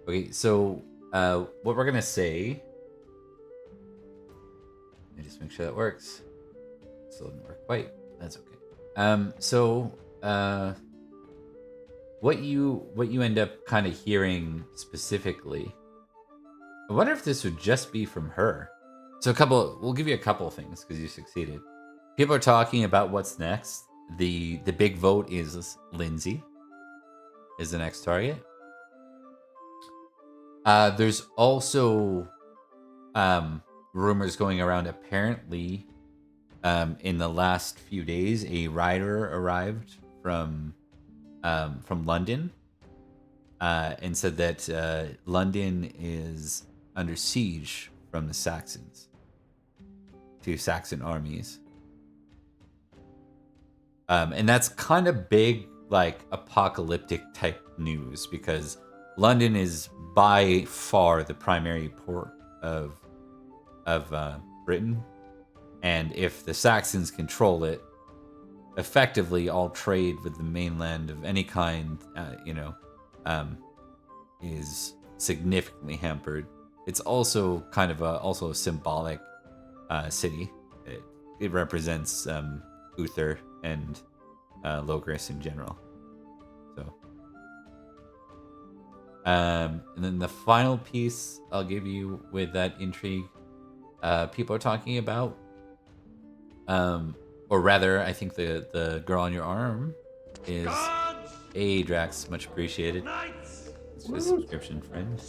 okay. So, what we're gonna say? Let me just make sure that works. Still didn't work quite. That's okay. So, what you end up kind of hearing specifically. I wonder if this would just be from her. So we'll give you a couple of things because you succeeded. People are talking about what's next. The big vote is Lindsay is the next target. There's also rumors going around. Apparently, in the last few days, a rider arrived from London and said that London is under siege from the Saxons. 2 Saxon armies. And that's kind of big, like, apocalyptic type news, because London is by far the primary port of Britain. And if the Saxons control it, effectively all trade with the mainland of any kind, is significantly hampered. It's also kind of a symbolic city. It represents Uther and Logris in general. So, and then the final piece I'll give you with that intrigue, people are talking about, or rather, I think the girl on your arm is a Drax, much appreciated. It's a subscription, friend.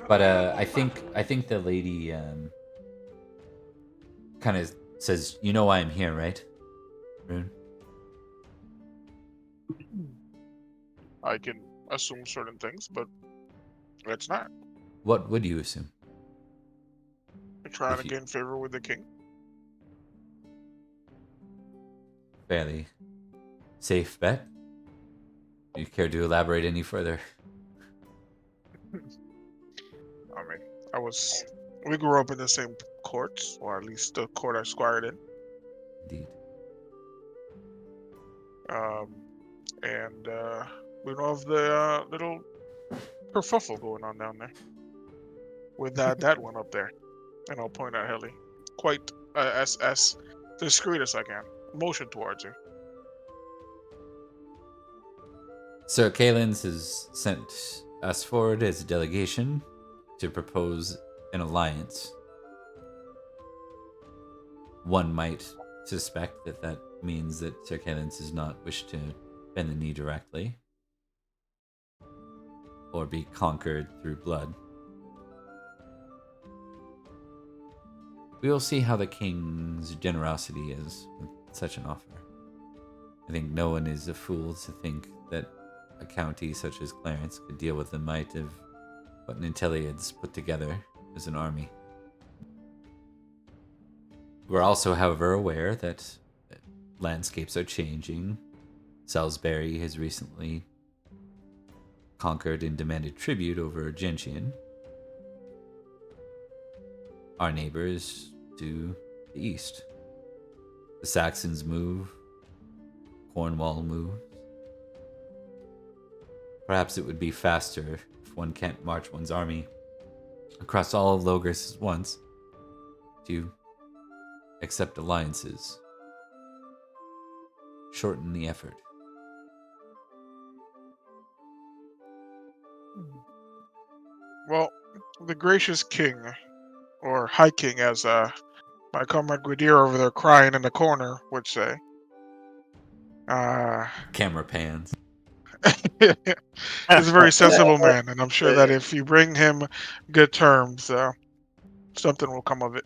But I think the lady kind of says, "You know why I'm here, right, Rune?" I can assume certain things, but it's not. What would you assume? You're trying to gain favor with the king. Fairly safe bet. Do you care to elaborate any further? I mean, we grew up in the same court, or at least the court I squired in. Indeed. And we know of the little kerfuffle going on down there with that one up there, and I'll point at Helly, quite as discreet as I can. Motion towards her. Sir Kalins has sent us forward as a delegation to propose an alliance. One might suspect that means that Sir Kalins does not wish to bend the knee directly or be conquered through blood. We will see how the king's generosity is with such an offer. I think no one is a fool to think that a county such as Clarence could deal with the might of what Nanteleod's put together as an army. We're also, however, aware that landscapes are changing. Salisbury has recently conquered and demanded tribute over Gentian. our neighbors to the east. The Saxons move. Cornwall moves. Perhaps it would be faster if one can't march one's army across all of Logris at once to accept alliances. Shorten the effort. Well, the gracious king, or high king, as my comrade Gwydir over there crying in the corner would say. Camera pans. He's a very sensible man, and I'm sure that if you bring him good terms, something will come of it.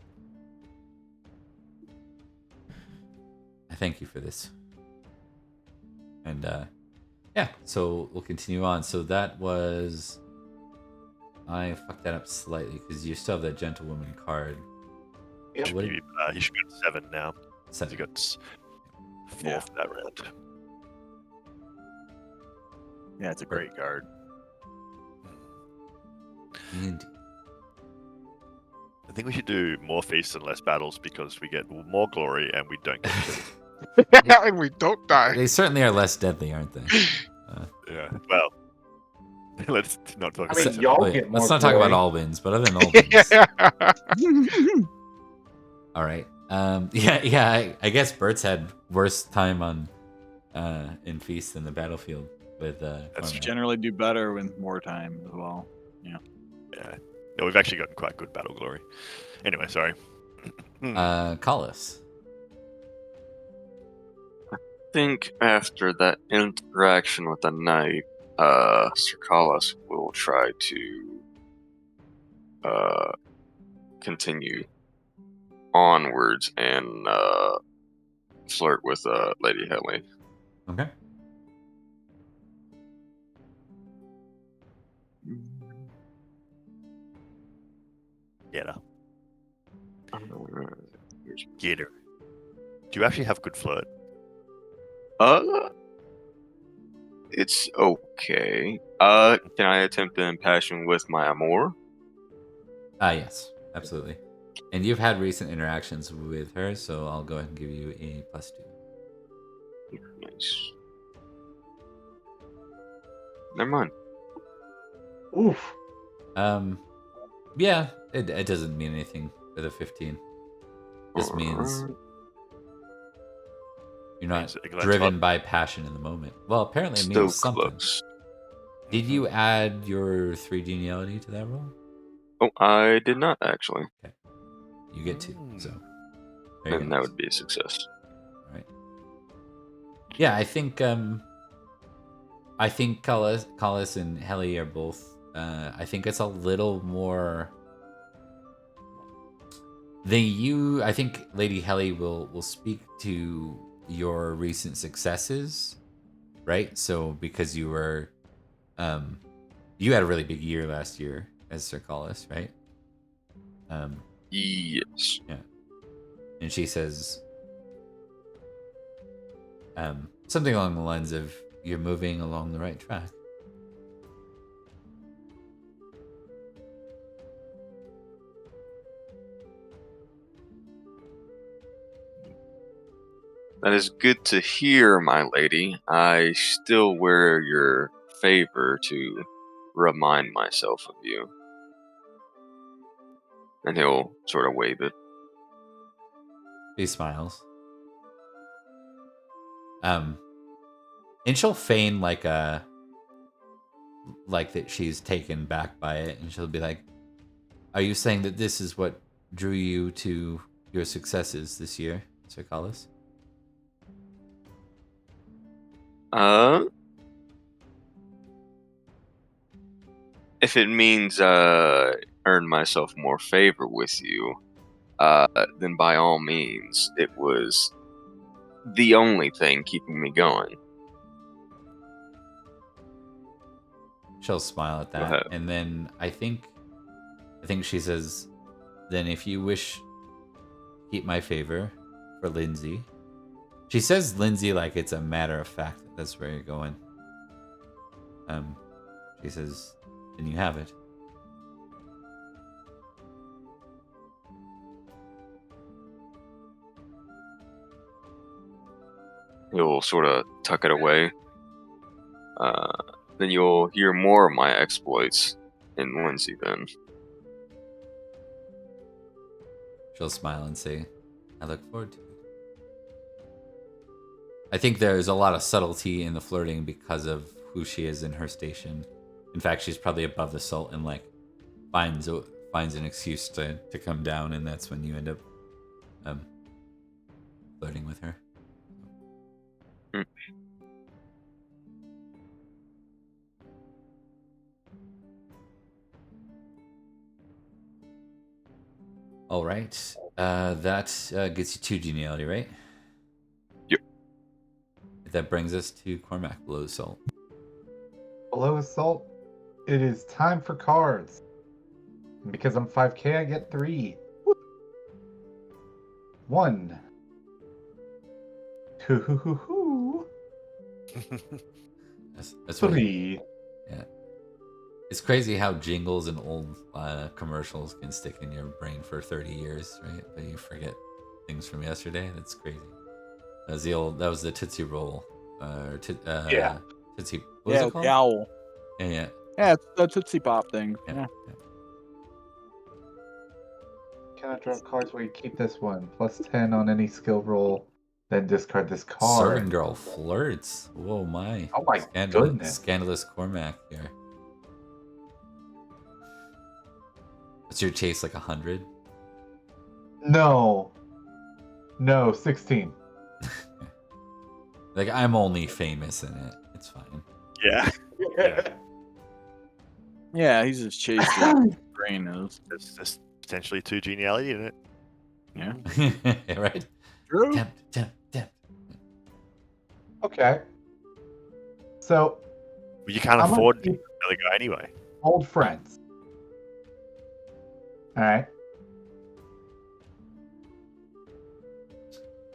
I thank you for this. And yeah, so we'll continue on. So that was... I fucked that up slightly because you still have that gentlewoman card. He should get 7 now. 7. He got 4 for that round. Yeah, it's a great card. Indeed. I think we should do more feasts and less battles because we get more glory and we don't get shit. And we don't die. They certainly are less deadly, aren't they? Yeah, well, let's not talk I about mean, y'all Wait, get more let's not talk about glory. Albans, but other than Albans. All right. Yeah. I guess Bert's had worse time on in Feast than the battlefield with. That's generally do better with more time as well. Yeah. Yeah. No, we've actually gotten quite good battle glory. Anyway, sorry. Collis. I think after that interaction with the knight, Sir Collis will try to continue onwards and flirt with Lady Helly. Okay. Get her. Get her. Do you actually have good flirt? It's okay. Can I attempt an impassion with my amour? Yes, absolutely. And you've had recent interactions with her, so I'll go ahead and give you a +2. Nice. Never mind. Oof. Yeah, it doesn't mean anything for the 15. Just means you're not driven by passion in the moment. Well, apparently it means something. Close. Did you add your 3 geniality to that roll? Oh, I did not actually. Okay. You get 2, so. And that would be a success. All right. Yeah, I think Collis and Helly are both. I think it's a little more. I think Lady Helly will speak to your recent successes, right? So because you were, you had a really big year last year as Sir Collis, right? Yes. Yeah. And she says, something along the lines of, "You're moving along the right track." That is good to hear, my lady. I still wear your favor to remind myself of you. And he'll sort of wave it. He smiles. And she'll feign like that she's taken back by it, and she'll be like, "Are you saying that this is what drew you to your successes this year, Sir Collis?" If it means earn myself more favor with you, then by all means, it was the only thing keeping me going. She'll smile at that, and then I think she says, "Then if you wish, keep my favor for Lindsay." She says Lindsay like it's a matter of fact that that's where you're going. She says, "Then you have it." he'll sort of tuck it away. Then you'll hear more of my exploits in Lindsay then. She'll smile and say, I look forward to it. I think there's a lot of subtlety in the flirting because of who she is in her station. In fact, she's probably above the salt and like finds an excuse to come down, and that's when you end up flirting with her. Hmm. All right. That gets you 2 geniality, right? Yep. That brings us to Cormac below salt. Below assault, it is time for cards. And because I'm 5k, I get 3. 1. 2. That's 3. Yeah. It's crazy how jingles and old commercials can stick in your brain for 30 years, right? But you forget things from yesterday. That's crazy. That was the Tootsie Roll. Yeah. Tootsie. What was it called? The owl. Yeah. Yeah, it's the Tootsie Pop thing. Yeah. Can I draw cards where you keep this one? Plus 10 on any skill roll, then discard this card. Servant girl flirts. Whoa, my. Oh my goodness. Scandalous Cormac here. What's your chase, like 100? No, 16. Like, I'm only famous in it. It's fine. Yeah. Yeah, he's just chasing brain is. There's potentially 2 geniality in it. Yeah. Right? True. Tempt. Okay. So. Well, you can't afford to really go anyway. Old friends. Alright.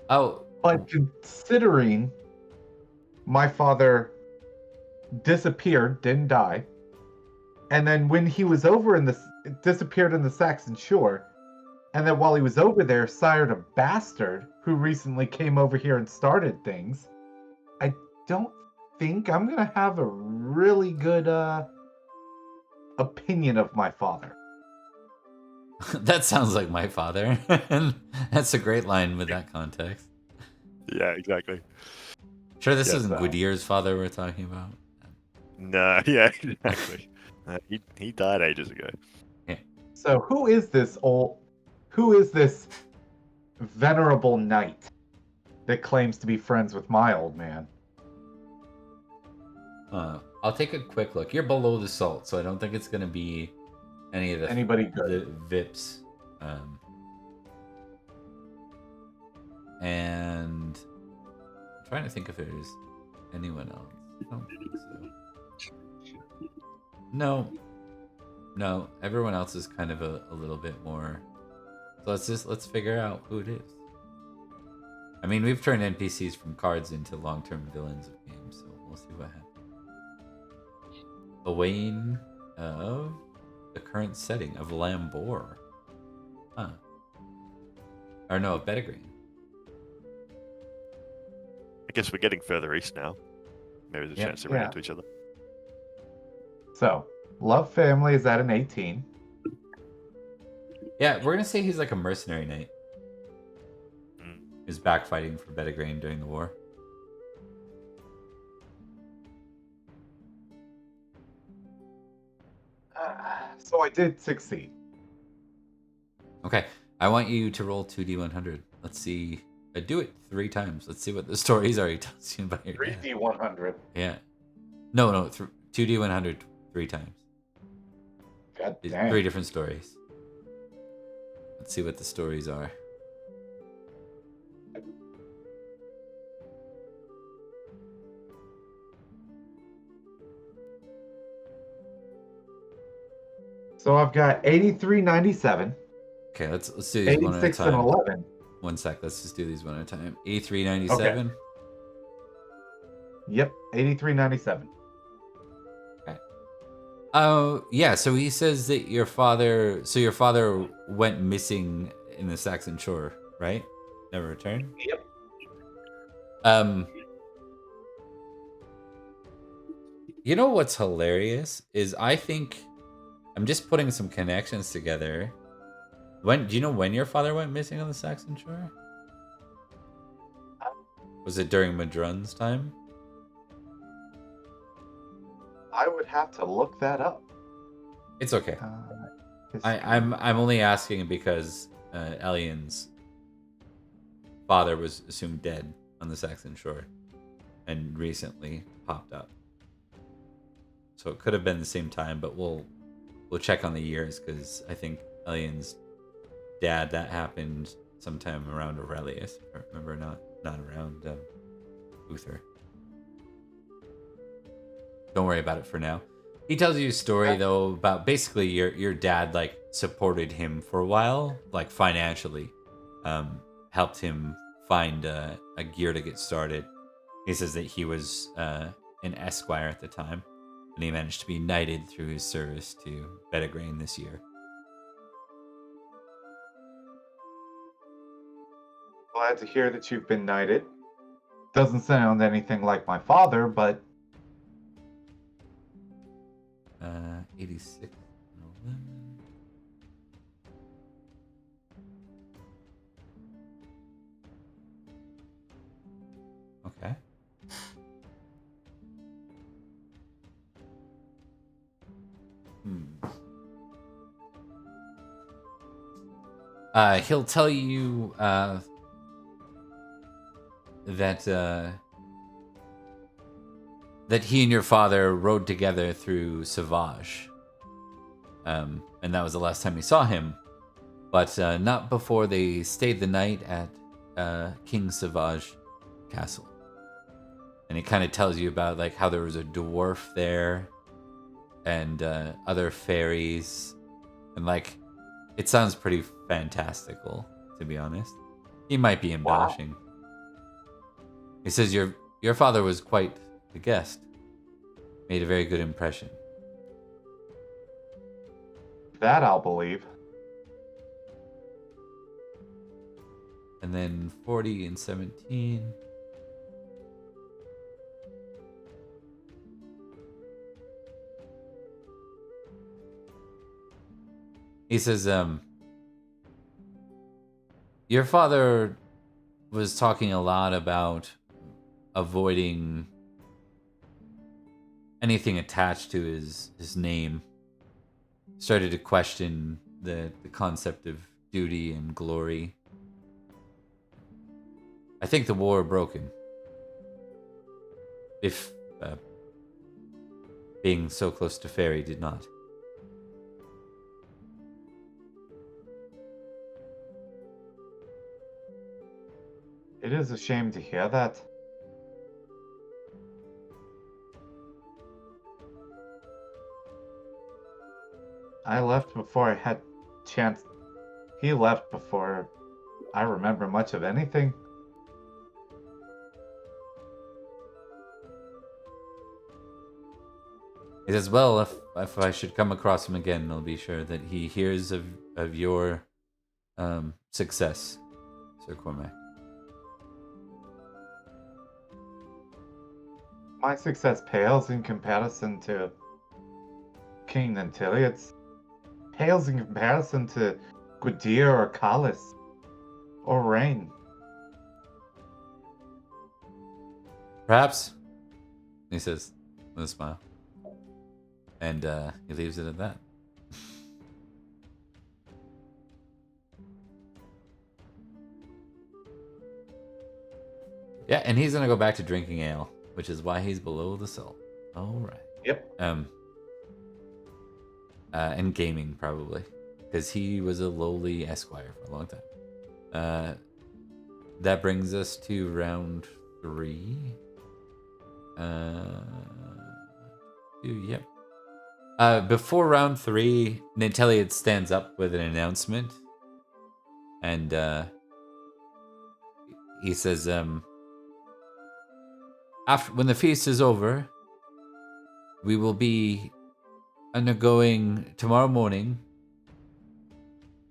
Oh. But considering my father disappeared, didn't die, and then when he was disappeared in the Saxon Shore, and then while he was over there, sired a bastard who recently came over here and started things, I don't think I'm gonna have a really good opinion of my father. That sounds like my father. That's a great line with that context. Yeah, exactly. Sure, this isn't Gwydir's father we're talking about? No, yeah, exactly. He died ages ago. Yeah. So who is this venerable knight that claims to be friends with my old man? I'll take a quick look. You're below the salt, so I don't think it's going to be anybody good. The VIPs. And I'm trying to think if there's anyone else. I don't think so. No. Everyone else is kind of a little bit more. So let's figure out who it is. I mean, we've turned NPCs from cards into long-term villains of games, so we'll see what happens. Owain of the current setting of Lambor. Huh. Or no, of Bedegraine. I guess we're getting further east now. Maybe there's a chance to run into each other. So, love family is at an 18. Yeah, we're gonna say he's like a mercenary knight. He's back fighting for Bedegraine during the war. So I did succeed. Okay, I want you to roll 2d100. Let's see. Do it 3 times. Let's see what the stories are he tells you about your dad. 3d100. Yeah. No, 2d100 3 times. God damn. 3 different stories. Let's see what the stories are. So I've got 8397. Okay, let's do these one at a 86 time. and 11. One sec, let's just do these one at a time. 8397. Okay. Yep, 8397. Okay. Oh, yeah, so he says that your father went missing in the Saxon Shore, right? Never returned? Yep. You know what's hilarious is I think I'm just putting some connections together. Do you know when your father went missing on the Saxon shore? Was it during Madrun's time? I would have to look that up. It's okay. I'm only asking because Elian's father was assumed dead on the Saxon shore and recently popped up. So it could have been the same time, but we'll check on the years because I think Elian's dad, that happened sometime around Aurelius. Remember, not around Uther. Don't worry about it for now. He tells you a story though about basically your dad like supported him for a while, like financially, helped him find a gear to get started. He says that he was an esquire at the time, and he managed to be knighted through his service to Bedegraine this year. Glad to hear that you've been knighted. Doesn't sound anything like my father, but 86 and 11. Okay. He'll tell you that he and your father rode together through Sauvage. And that was the last time he saw him. But not before they stayed the night at King Sauvage Castle. And he kind of tells you about like how there was a dwarf there and other fairies. And like, it sounds pretty fantastical, to be honest. He might be embellishing. Wow. He says your father was quite the guest. Made a very good impression. That I'll believe. And then 40 and 17. He says, your father was talking a lot about avoiding anything attached to his name. Started to question the concept of duty and glory. I think the war broken. If being so close to Fairy did not. It is a shame to hear that. I left before I had chance. He left before I remember much of anything. He says, well, if I should come across him again, I'll be sure that he hears of your success, Sir Cormac. My success pales in comparison to King Nanteleod's. Pales in comparison to Gwydir or Callis or Rain. Perhaps, he says with a smile. And he leaves it at that. Yeah, and he's gonna go back to drinking ale, which is why he's below the salt. All right. Yep. And gaming probably, because he was a lowly esquire for a long time. That brings us to round 3. Yep. Before round 3, Nanteleod stands up with an announcement, and he says, when the feast is over, we will be undergoing tomorrow morning.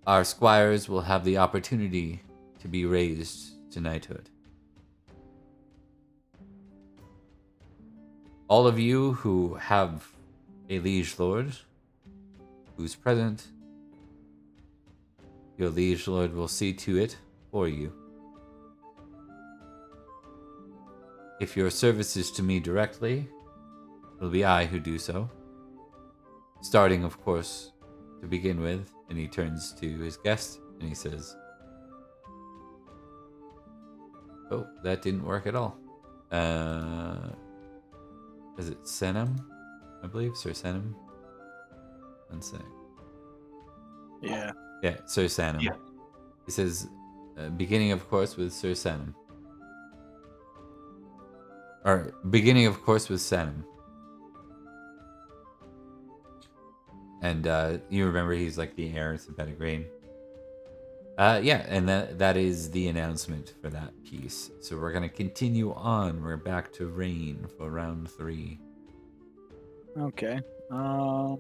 Our squires will have the opportunity to be raised to knighthood. All of you who have a liege lord who's present, your liege lord will see to it for you. If your service is to me directly, it'll be I who do so. Starting, of course, to begin with, and he turns to his guest and he says, "Oh, that didn't work at all. Is it Senum? I believe Sir Senum. One sec. Yeah. Yeah, Sir Senum. Yeah. He says, beginning, of course, with Sir Senum. Or beginning, of course, with Senum. And you remember he's like the heir to Bedegraine. Yeah, and that is the announcement for that piece. So we're gonna continue on. We're back to Rain for round 3. Okay. Out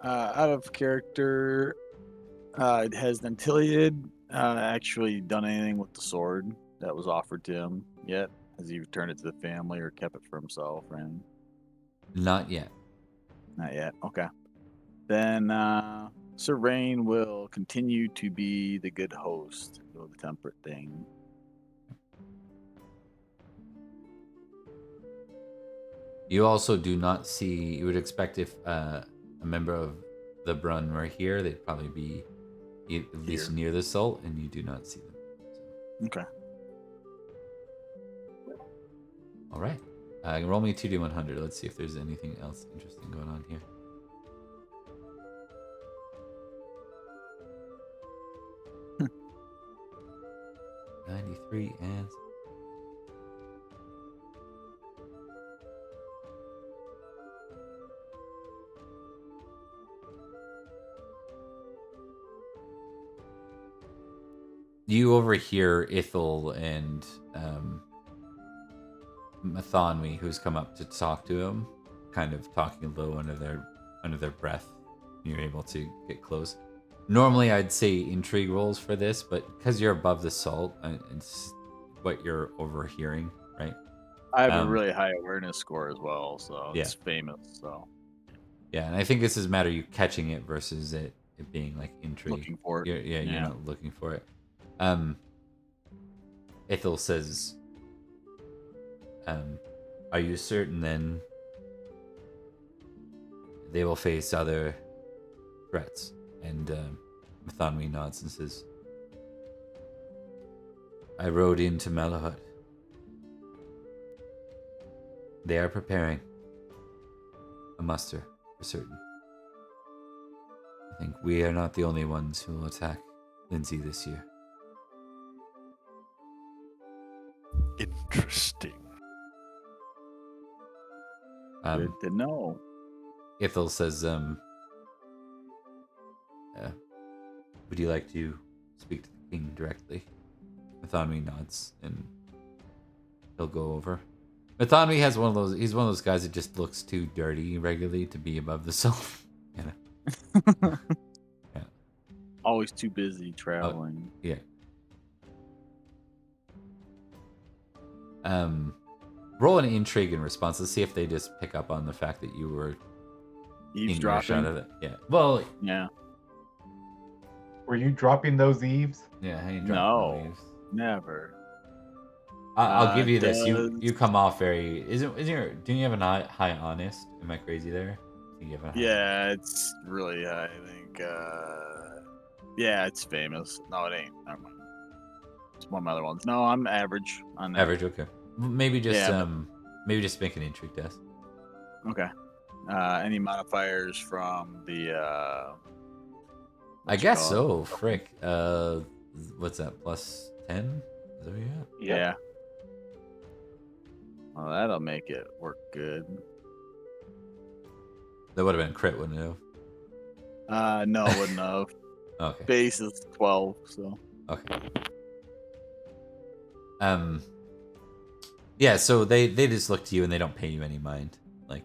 of character, has Nanteleod actually done anything with the sword that was offered to him yet? Has he returned it to the family or kept it for himself? And Not yet. not yet. Okay. Then Sir Rain will continue to be the good host, do the temperate thing. You also do not see. You would expect if a member of the Brun were here, they'd probably be at least near the salt, and you do not see them. So. Okay. All right. Roll me 2d100. Let's see if there's anything else interesting going on here. Hmm. 93 and... You overhear Ithel and Mathonwi, who's come up to talk to him, kind of talking low under their breath. You're able to get close. Normally, I'd say intrigue rolls for this, but because you're above the salt, it's what you're overhearing, right? I have a really high awareness score as well, so it's famous. So yeah, and I think this is a matter of you catching it versus it being like intrigue. Looking for it. You're not looking for it. Ithel says, "Are you certain then they will face other threats?" And Mathonwi nods and says, "I rode into Malahut. They are preparing a muster for certain. I think we are not the only ones who will attack Lindsay this year." Interesting. Good to know. Ithel says, "Would you like to speak to the king directly?" Mathonwi nods, and he'll go over. Mathonwi has he's one of those guys that just looks too dirty regularly to be above the salt. You know? Yeah. Always too busy traveling. Yeah. Roll an intrigue in response. Let's see if they just pick up on the fact that you were eavesdropping. Of it. Yeah. Well. Yeah. Were you dropping those eaves? Yeah. How you no. Eaves? Never. I'll give you this. You come off very. Do you have a high honest? Am I crazy there? Yeah, it's really high. I think. Yeah, it's famous. No, it ain't. Never mind. It's one of my other ones. No, I'm average on that. Average, okay. Maybe just maybe just make an intrigue test. Okay. Any modifiers from the I guess so. Frick. What's that? Plus 10? Is that what you got? Yeah. Well, that'll make it work good. That would have been crit, wouldn't it have? No, it wouldn't have. Okay. Base is 12, so. Okay. Yeah, so they just look to you and they don't pay you any mind. Like.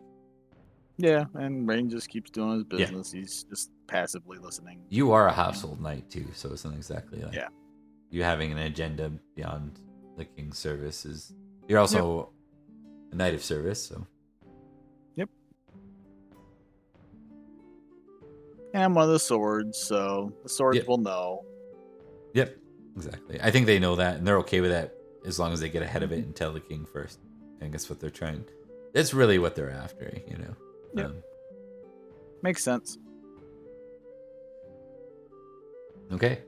Yeah, and Rain just keeps doing his business. Yeah. He's just passively listening. You are a household knight too, so it's not exactly like you having an agenda beyond the king's service is You're also a knight of service, so. Yep. And I'm one of the swords, so the swords will know. Yep, exactly. I think they know that, and they're okay with that as long as they get ahead of it and tell the king first. I guess what they're trying. That's really what they're after, you know. Yep. Makes sense. Okay.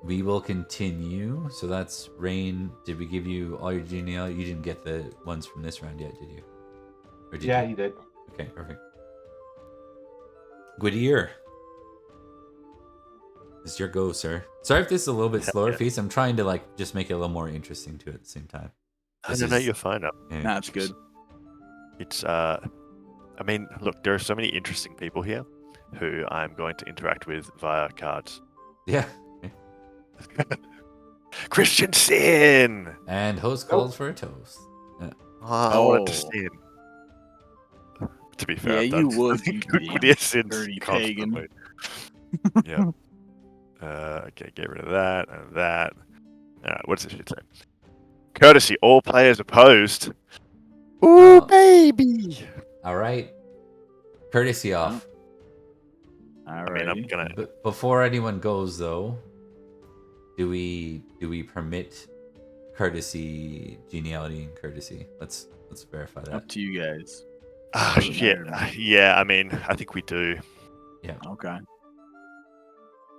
We will continue. So that's Rain. Did we give you all your genealogy? You didn't get the ones from this round yet, did you? Or did Yeah, you? he did. Okay, perfect. Gwydir. It's your go, sir. Sorry if this is a little bit slower, Feast. I'm trying to just make it a little more interesting too at the same time. No, you're fine. Yeah. Nah, it's good. It's I mean, look, there are so many interesting people here who I'm going to interact with via cards. Yeah. Christian Sin! And host calls for a toast. I wanted to sin. To be fair, Yeah, I've you done would, you Gwydir sins dirty constantly. Yeah. Okay, get rid of that and that. Alright, what's this shit say? Courtesy, all players opposed. Ooh, baby! Alright. Courtesy off. All I mean, I'm gonna. But before anyone goes, though, do we permit courtesy, geniality, and courtesy? Let's verify that. Up to you guys. Ah, shit. Yeah, I mean, I think we do. Yeah. Okay.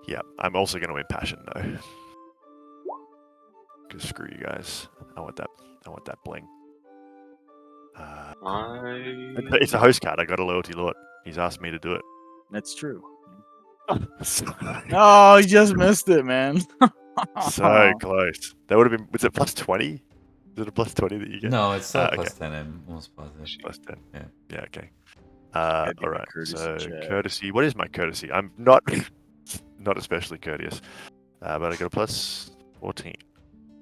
Yeah, I'm also going to impassion though. Cause screw you guys. I want that bling. It's a host card. I got a loyalty lord. He's asked me to do it. That's true. Oh, you just missed it, man. So close. That would have been. Was it plus 20? Is it a plus 20 that you get? No, it's still okay. plus 10. I'm almost positive. Plus 10. Yeah. Yeah. Okay. Gotta do All the right. courtesy So check. courtesy. What is my courtesy? I'm not especially courteous. But I got a plus 14.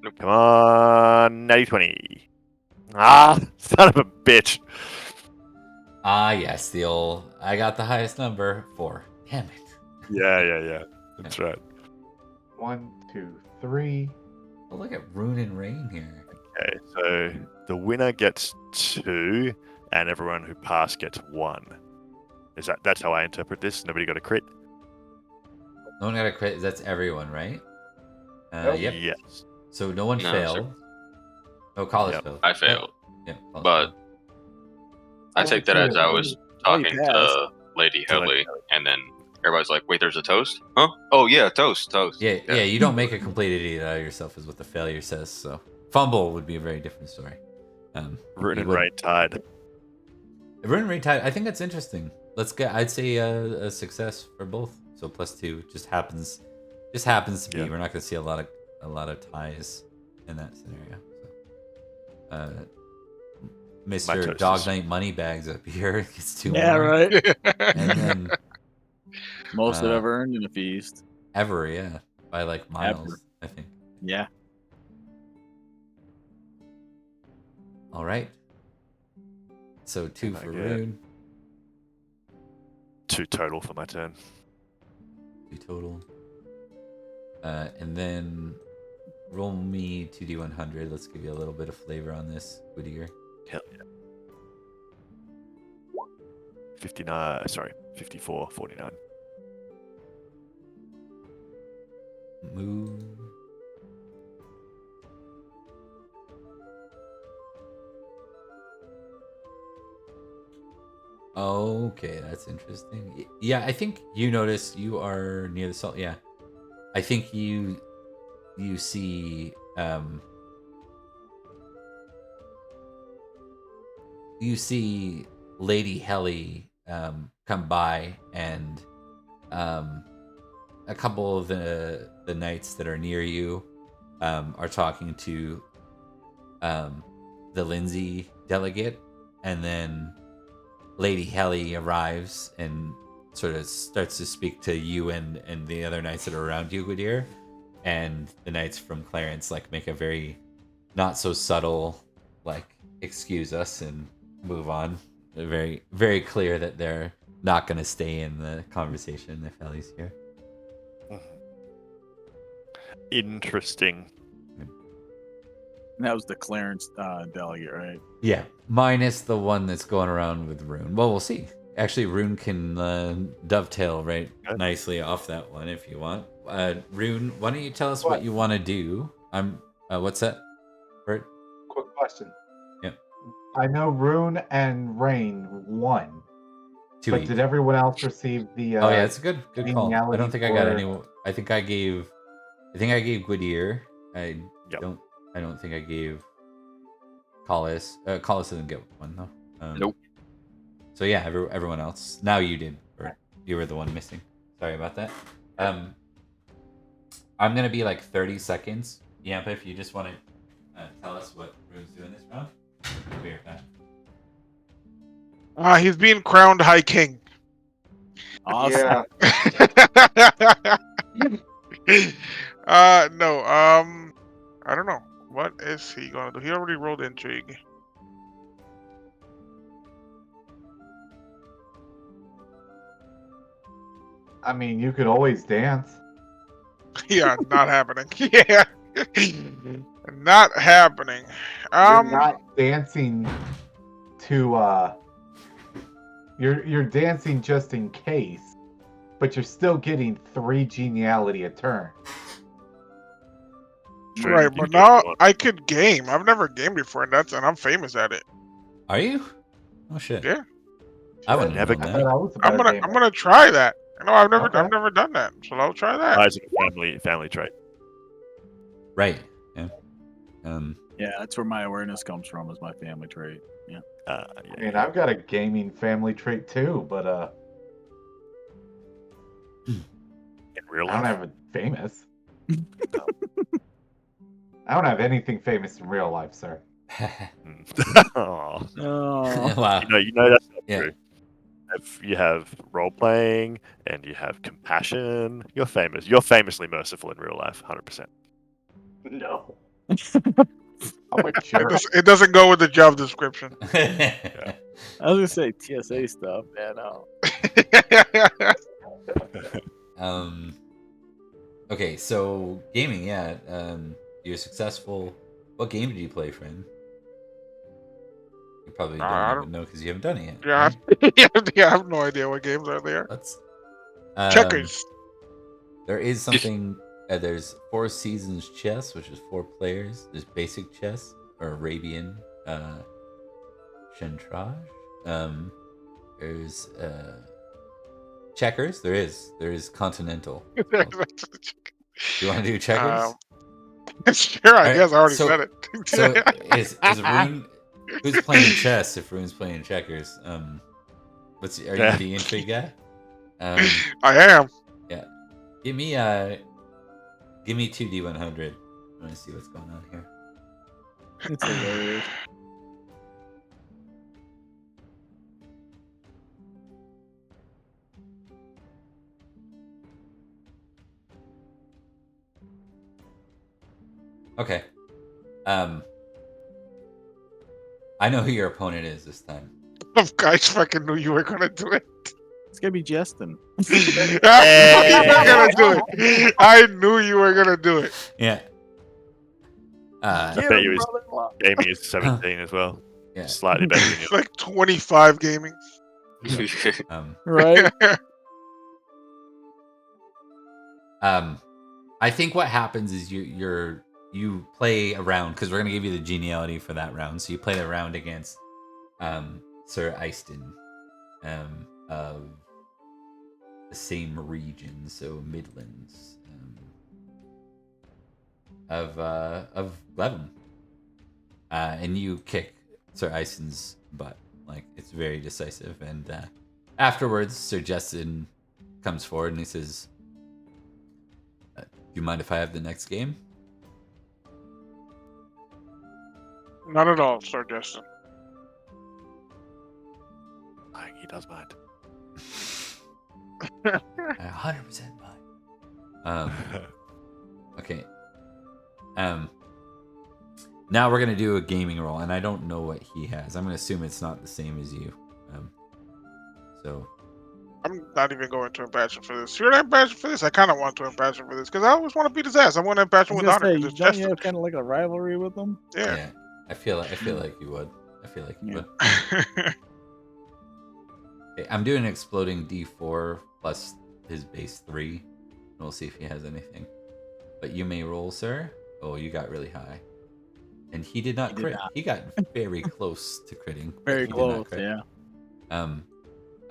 Nope. Come on, natty 20. Ah, son of a bitch. Ah, yes, the old. I got the highest number. 4. Damn it. Yeah. That's right. 1, 2, 3. Oh, look at Rune and Rain here. Okay, so the winner gets 2, and everyone who passed gets 1. That's how I interpret this? Nobody got a crit? No one got a crit. That's everyone, right? Yep. Yes. So no one failed. Oh, college failed. I failed. Yeah. But I take that as I was talking passed. to Lady Helly, and then everybody's like, "Wait, there's a toast? Huh? Oh yeah, toast." Yeah. You don't make a complete idiot out of yourself, is what the failure says. So fumble would be a very different story. Rune and Rain tied. Rune and Rain tied. I think that's interesting. I'd say a success for both. So +2 just happens to be. Yeah. We're not going to see a lot of ties in that scenario. So, Mr. Dog Knight Moneybags up here gets 2 Yeah, more. right. And then Most I've ever earned in a feast. ever, yeah, by miles, Ever. I think. Yeah. All right. So 2 for Rune. 2 total for my turn. 2 total. And then roll me 2d100. Let's give you a little bit of flavor on this, Whittier. Hell yeah. 54, 49. Move. Okay, that's interesting. Yeah, I think you notice you are near the salt. Yeah, I think you see Lady Helly come by, and a couple of the knights that are near you are talking to the Lindsay delegate, and then Lady Helly arrives and sort of starts to speak to you and the other knights that are around you, Gwydir. And the knights from Clarence make a very not so subtle excuse us and move on. They're very, very clear that they're not going to stay in the conversation if Helly's here. Interesting. And that was the Clarence delegate, right? Yeah, minus the one that's going around with Rune. Well, we'll see. Actually, Rune can dovetail right nicely off that one if you want. Rune, why don't you tell us what you want to do? What's that, Bert? Quick question. Yep. I know Rune and Rain won. But did everyone else receive the? Oh yeah, it's a good call. I don't think I got for... any. I think I gave Gwydir. I don't think I gave Collis. Collis didn't get one though. Nope. So yeah, everyone else. Now you did, Bert. You were the one missing. Sorry about that. I'm gonna be like 30 seconds. Yampa, if you just want to tell us what Rune's doing this round, we'll be right back. He's being crowned High King. Awesome. Yeah. No. I don't know. What is he gonna do? He already rolled intrigue. I mean, you could always dance. Yeah, not happening. Yeah, not happening. You're not dancing to You're dancing just in case, but you're still getting 3 geniality a turn. Right, but now I could game. I've never gamed before, and I'm famous at it. Are you? Oh shit. Yeah. I would never. I'm gonna try that. No, I've never done that, so I'll try that. It's a family trait. Right. Yeah. Yeah, that's where my awareness comes from. Is my family trait. Yeah. I mean, I've got a gaming family trait too, but in real life, I don't have a famous. I don't have anything famous in real life, sir. Oh. Wow. You know that's not true. You have role playing and you have compassion. You're famous. You're famously merciful in real life, 100%. No. It doesn't go with the job description. I was gonna say TSA stuff. Yeah, no. Okay, so gaming, yeah. You're successful. What game did you play, friend? You probably don't even know because you haven't done it yet. Yeah, yeah, I have no idea what games are there. Checkers. There is something. There's 4 seasons chess, which is 4 players. There's basic chess or Arabian Shentrage. There's checkers. There is continental. You want to do checkers? Sure, I guess I already said it. So is Rune? Who's playing chess if Rune's playing checkers? Are you the intrigue guy? I am. Yeah. Give me 2D100. I want to see what's going on here. It's hilarious. Okay. I know who your opponent is this time. I fucking knew you were gonna do it. It's gonna be Justin. I knew you were gonna do it. Yeah. I bet you his gaming is 17 as well. Yeah. Slightly better than you. Like 25 gaming. Right. I think what happens is you play a round because we're gonna give you the geniality for that round. So you play the round against Sir Eyston of the same region, so Midlands of Levin, and you kick Sir Eyston's butt. Like it's very decisive. And afterwards, Sir Justin comes forward and he says, "Do you mind if I have the next game?" Not at all, Sir Justin. He does mind. 100% mind. Okay. Now we're gonna do a gaming roll, and I don't know what he has. I'm gonna assume it's not the same as you. So I'm not even going to embash him for this. You're not embash him for this. I kind of want to embash him for this because I always want to beat his ass. I want to embash I him was with gonna honor say, because it's don't you just. have kind of like a rivalry with them? Yeah. Yeah. I feel like you would. I feel like you would. Okay, I'm doing exploding D4 plus his base 3. And we'll see if he has anything. But you may roll, sir. Oh, you got really high. And he did not crit. He got very close to critting. Very close, yeah.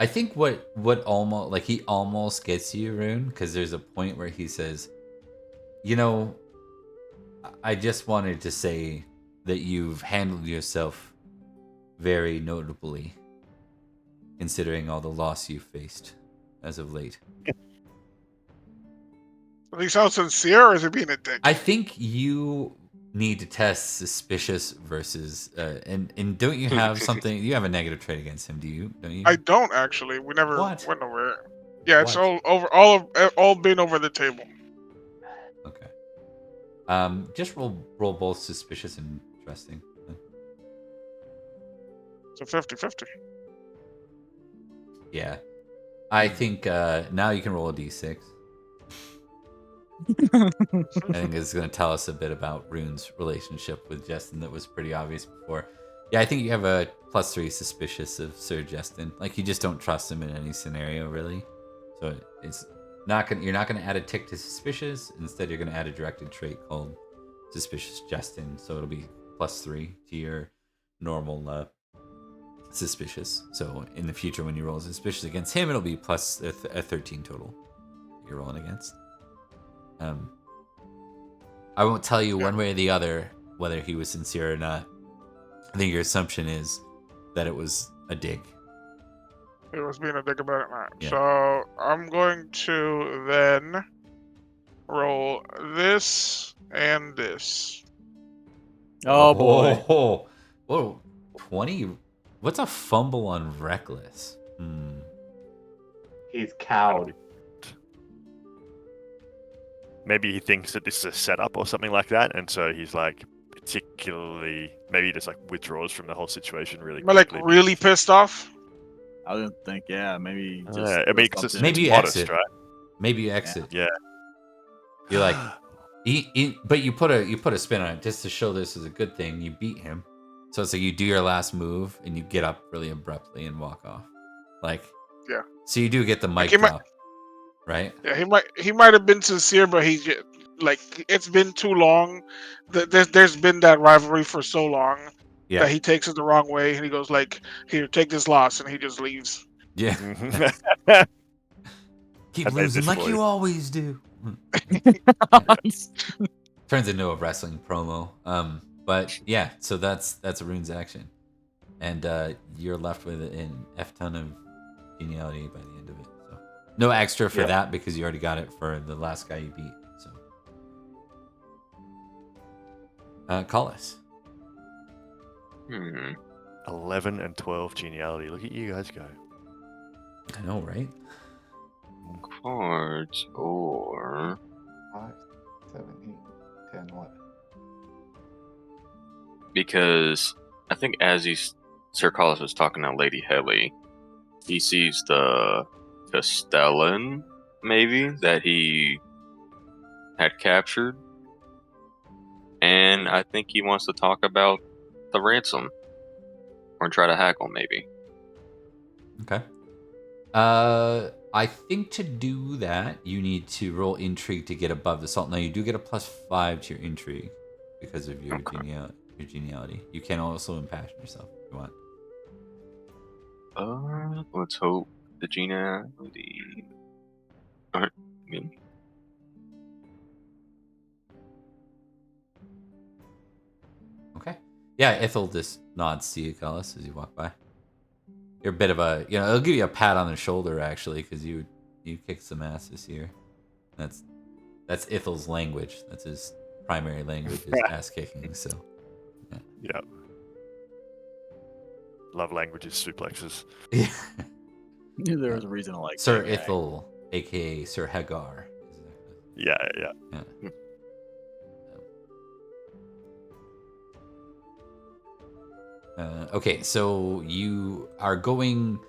I think what almost, like, he almost gets you, Rune, because there's a point where he says, you know, I just wanted to say that you've handled yourself very notably, considering all the loss you've faced as of late. Does he sound sincere, or is he being a dick? I think you need to test suspicious versus and don't you have something? You have a negative trait against him, do you? Don't you? I don't actually. We never What? went over it. Yeah, it's What? all been over the table. Okay. Just roll both suspicious and trusting. It's a 50-50. Yeah. I think now you can roll a d6. I think it's going to tell us a bit about Rune's relationship with Justin that was pretty obvious before. Yeah, I think you have a +3 suspicious of Sir Justin. Like, you just don't trust him in any scenario, really. So it's you're not going to add a tick to suspicious. Instead, you're going to add a directed trait called Suspicious Justin. So it'll be +3 to your normal suspicious. So in the future, when you roll suspicious against him, it'll be plus a 13 total you're rolling against. I won't tell you one way or the other whether he was sincere or not. I think your assumption is that it was a dig. It was being a dick about it, not. Yeah. So I'm going to then roll this and this. Oh boy. Whoa. 20. What's a fumble on reckless? He's cowed. Maybe he thinks that this is a setup or something like that, and so he's like particularly maybe he just like withdraws from the whole situation really Am I like quickly. really pissed off? I didn't think, maybe just. I mean, it's Maybe you modest, exit. right? Maybe you exit. Yeah. You're like, but you put a spin on it just to show this is a good thing. You beat him, so it's like you do your last move and you get up really abruptly and walk off. Like, yeah. So you do get the mic drop, right? Yeah, he might have been sincere, but he just, like, it's been too long. There's been that rivalry for so long that he takes it the wrong way, and he goes like, "Here, take this loss," and he just leaves. Yeah. Keep losing like you always do. Turns into a wrestling promo. But yeah, so that's a Rune's action, and you're left with an F ton of geniality by the end of it. So no extra for that because you already got it for the last guy you beat. So call us. 11 and 12 geniality. Look at you guys go. I know, right? Cards or 5, 7, 8, 10, 11. Because I think as Sir Collis was talking to Lady Helly, he sees the Castellan, maybe, that he had captured. And I think he wants to talk about the ransom. Or try to hackle, maybe. Okay. I think to do that, you need to roll intrigue to get above the salt. Now, you do get a +5 to your intrigue because of your geniality. You can also impassion yourself if you want. Let's hope the geniality. Alright, Okay. Yeah, Ithel just nods to you, Cullis, as you walk by. You're a bit of a, it'll give you a pat on the shoulder, actually, because you kicked some ass this year. That's Ithel's language. That's his primary language, is ass kicking, so. Yeah. Love languages, suplexes. Yeah. There was a reason to like Sir Ithel, a.k.a. Sir Hagar. Yeah. Okay, so you are going.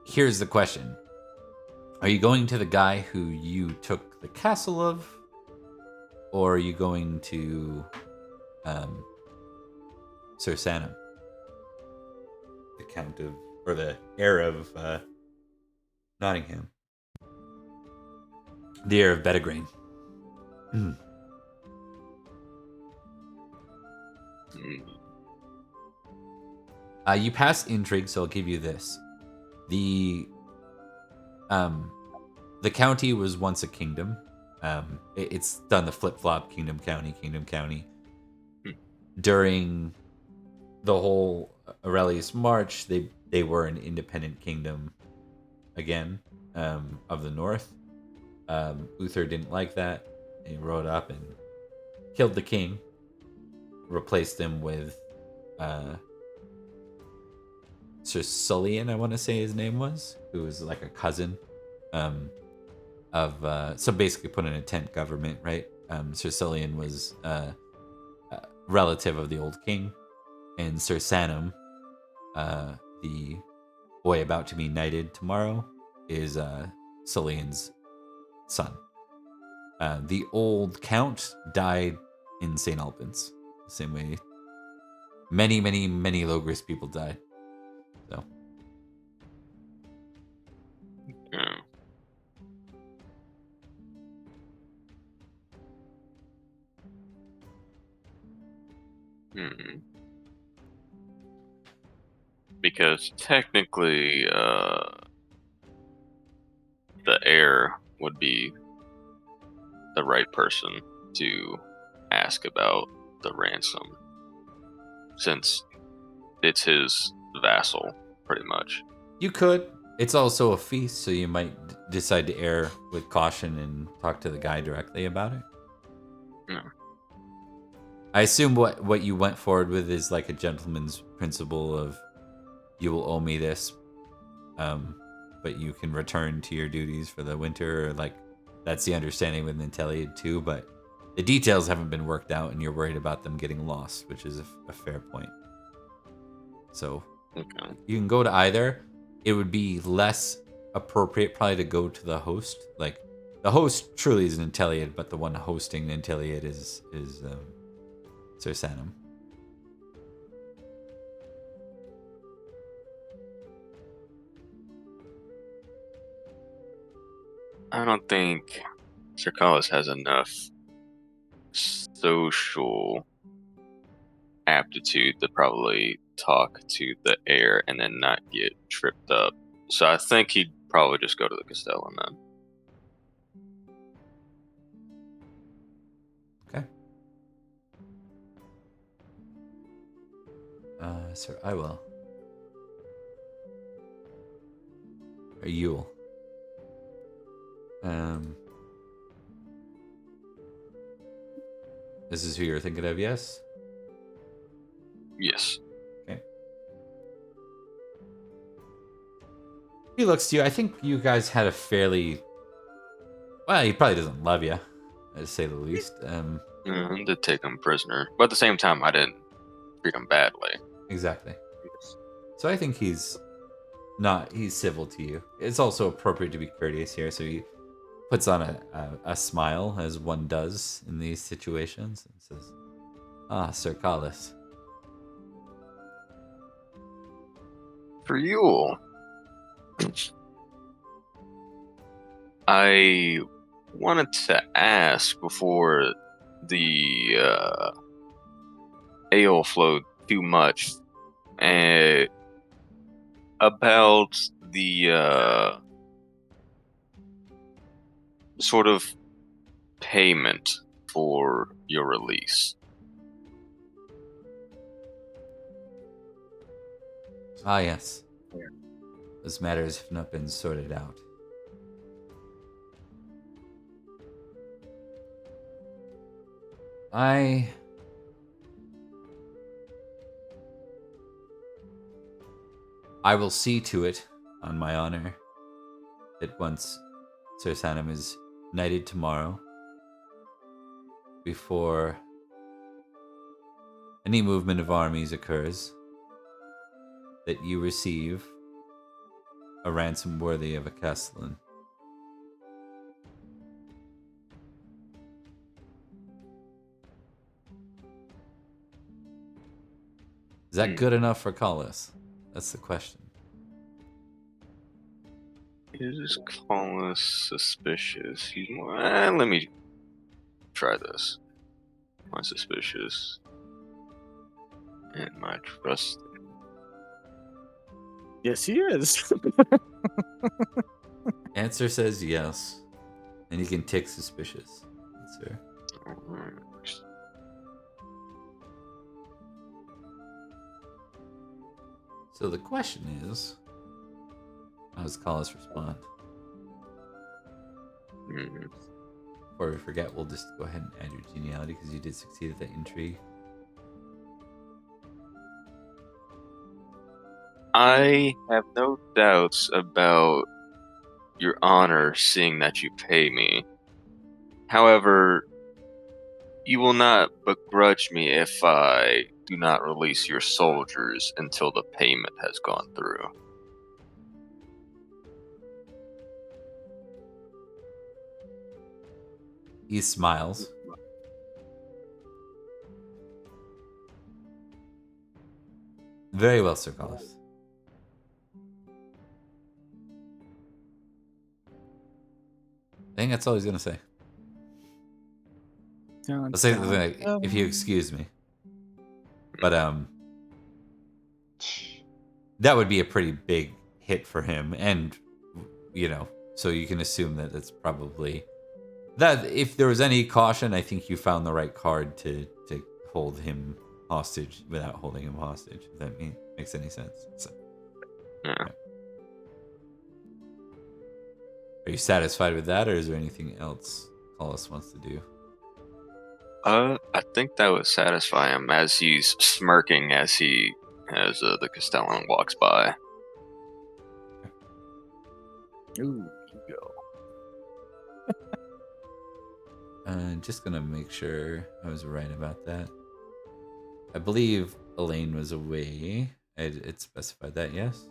Here's the question: Are you going to the guy who you took the castle of? Or are you going to Sir Sanam? The Count of, or the heir of Nottingham. The heir of Bedegraine. You pass intrigue, so I'll give you this. The county was once a kingdom. It's done the flip-flop kingdom county. During the whole Aurelius March, they were an independent kingdom again, of the north. Uther didn't like that. He rode up and killed the king, replaced him with Cerdic, I want to say his name was, who was like a cousin of so basically put in a tent government, right? Cerdic was a relative of the old king, and Sir Sanam, the boy about to be knighted tomorrow, is Celian's son. The old count died in St. Albans, the same way many Logris people died. So. Because technically, the heir would be the right person to ask about the ransom, since it's his vassal, pretty much. You could. It's also a feast, so you might decide to err with caution and talk to the guy directly about it. Yeah. I assume what you went forward with is like a gentleman's principle of, you will owe me this, but you can return to your duties for the winter, or like that's the understanding with Nanteleod too, but the details haven't been worked out and you're worried about them getting lost, which is a fair point. So okay. You can go to either. It would be less appropriate probably to go to the host. Like, the host truly is Nanteleod, but the one hosting Nanteleod is Sir Sanam. I don't think Cercalis has enough social aptitude to probably talk to the heir and then not get tripped up. So I think he'd probably just go to the Castellan then. Okay. Sir, I will. Or Yule. This is who you're thinking of, yes? Yes. Okay. He looks to you. I think you guys had a fairly... Well, he probably doesn't love you, to say the least. I did take him prisoner, but at the same time, I didn't treat him badly. Exactly. So I think he's civil to you. It's also appropriate to be courteous here, so he puts on a smile, as one does in these situations, and says, Sir Callis. For you, I wanted to ask before the ale flowed too much about the sort of payment for your release. Ah, yes. Those matters have not been sorted out. I will see to it, on my honor, that once Sir Sanam is knighted tomorrow, before any movement of armies occurs, that you receive a ransom worthy of a Castellan. Is that good enough for Collis? That's the question. Is Collis suspicious? Let me try this. Am I suspicious? And my trust. Yes, he is. Answer says yes. And you can tick suspicious. Answer. So the question is, how does Collis respond? Before we forget, we'll just go ahead and add your genealogy because you did succeed at the intrigue. I have no doubts about your honor, seeing that you pay me. However, you will not begrudge me if I do not release your soldiers until the payment has gone through. He smiles. Very well, Sir Collis. I think that's all he's gonna say. I'll say something like, if you excuse me. But that would be a pretty big hit for him, and so you can assume that it's probably that if there was any caution, I think you found the right card to hold him hostage without holding him hostage. If that makes any sense. So, yeah. Are you satisfied with that, or is there anything else Collis wants to do? I think that would satisfy him as he's smirking as the Castellan walks by. Ooh, you go. Just gonna make sure I was right about that. I believe Elaine was away. It specified that, yes?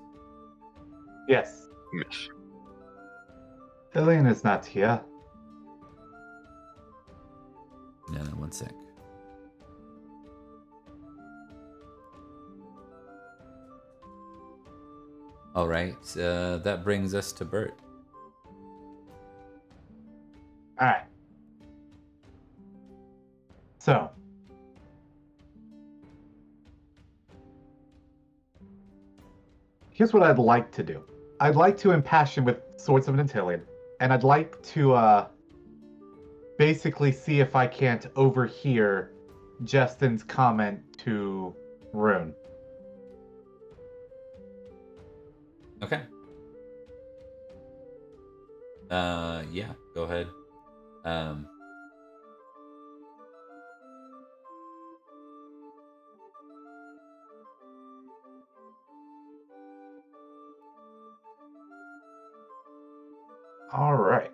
Yes. Yes. Elaine is not here. No, 1 sec. All right, that brings us to Bert. All right. So, here's what I'd like to do. I'd like to impassion with Swords of Nanteleod, and I'd like to basically see if I can't overhear Justin's comment to Rune. Okay. Yeah, go ahead. All right.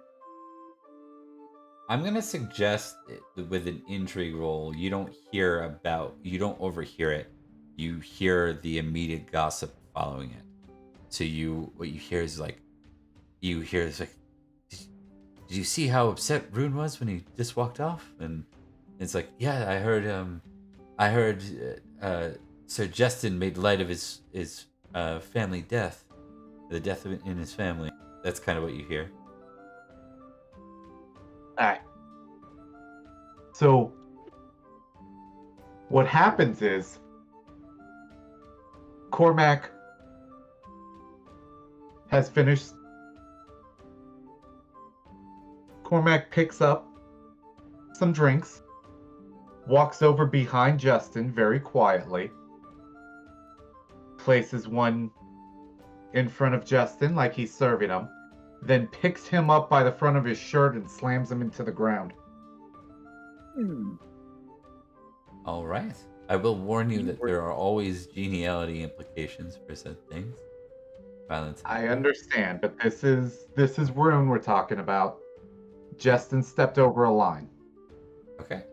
I'm gonna suggest with an intrigue roll, you don't overhear it. You hear the immediate gossip following it. So what you hear is like, did you see how upset Rune was when he just walked off? And it's like, yeah, I heard Sir Justin made light of his family death, the death in his family. That's kind of what you hear. Alright. So, what happens is, Cormac has finished. Cormac picks up some drinks, walks over behind Justin very quietly, places one in front of Justin like he's serving him, then picks him up by the front of his shirt and slams him into the ground. All right. I will warn you that there are always geniality implications for said things. Violence. I understand, but this is Rune we're talking about. Justin stepped over a line. Okay.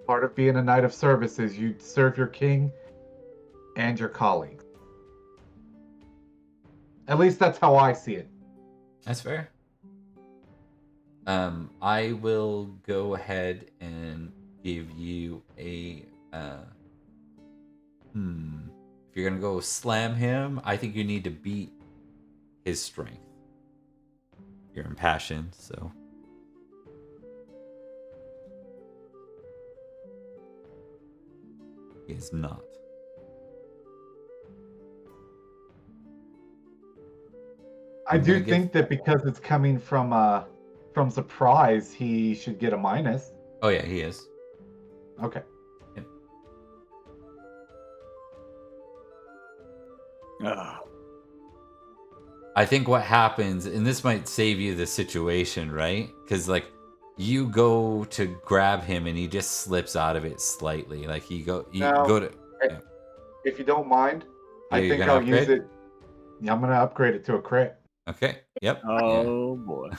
Part of being a knight of service is you serve your king and your colleagues. At least that's how I see it. That's fair. I will go ahead and give you a If you're gonna go slam him, I think you need to beat his strength. You're impassioned, so. He is not. I do think that because it's coming from surprise, he should get a minus. Oh yeah, he is. Okay. Yep. I think what happens, and this might save you the situation, right? Because like you go to grab him and he just slips out of it slightly. Like you go to. Yeah. If you don't mind, I think I'll use it. Yeah, I'm gonna upgrade it to a crit. Okay. Yep. Oh boy.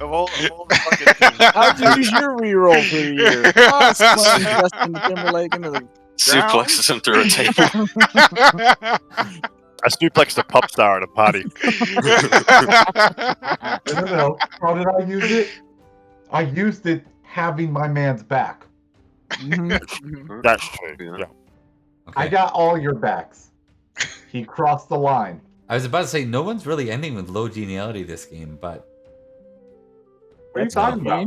Of all the fucking things. How'd you use your reroll for the year? Oh, slam Justin Timberlake into the suplexes him through a table. I suplexed a pop star at a party. No. How did I use it? I used it having my man's back. That's true. Yeah. Okay. I got all your backs. He crossed the line. I was about to say no one's really ending with low geniality this game, but what are you talking about?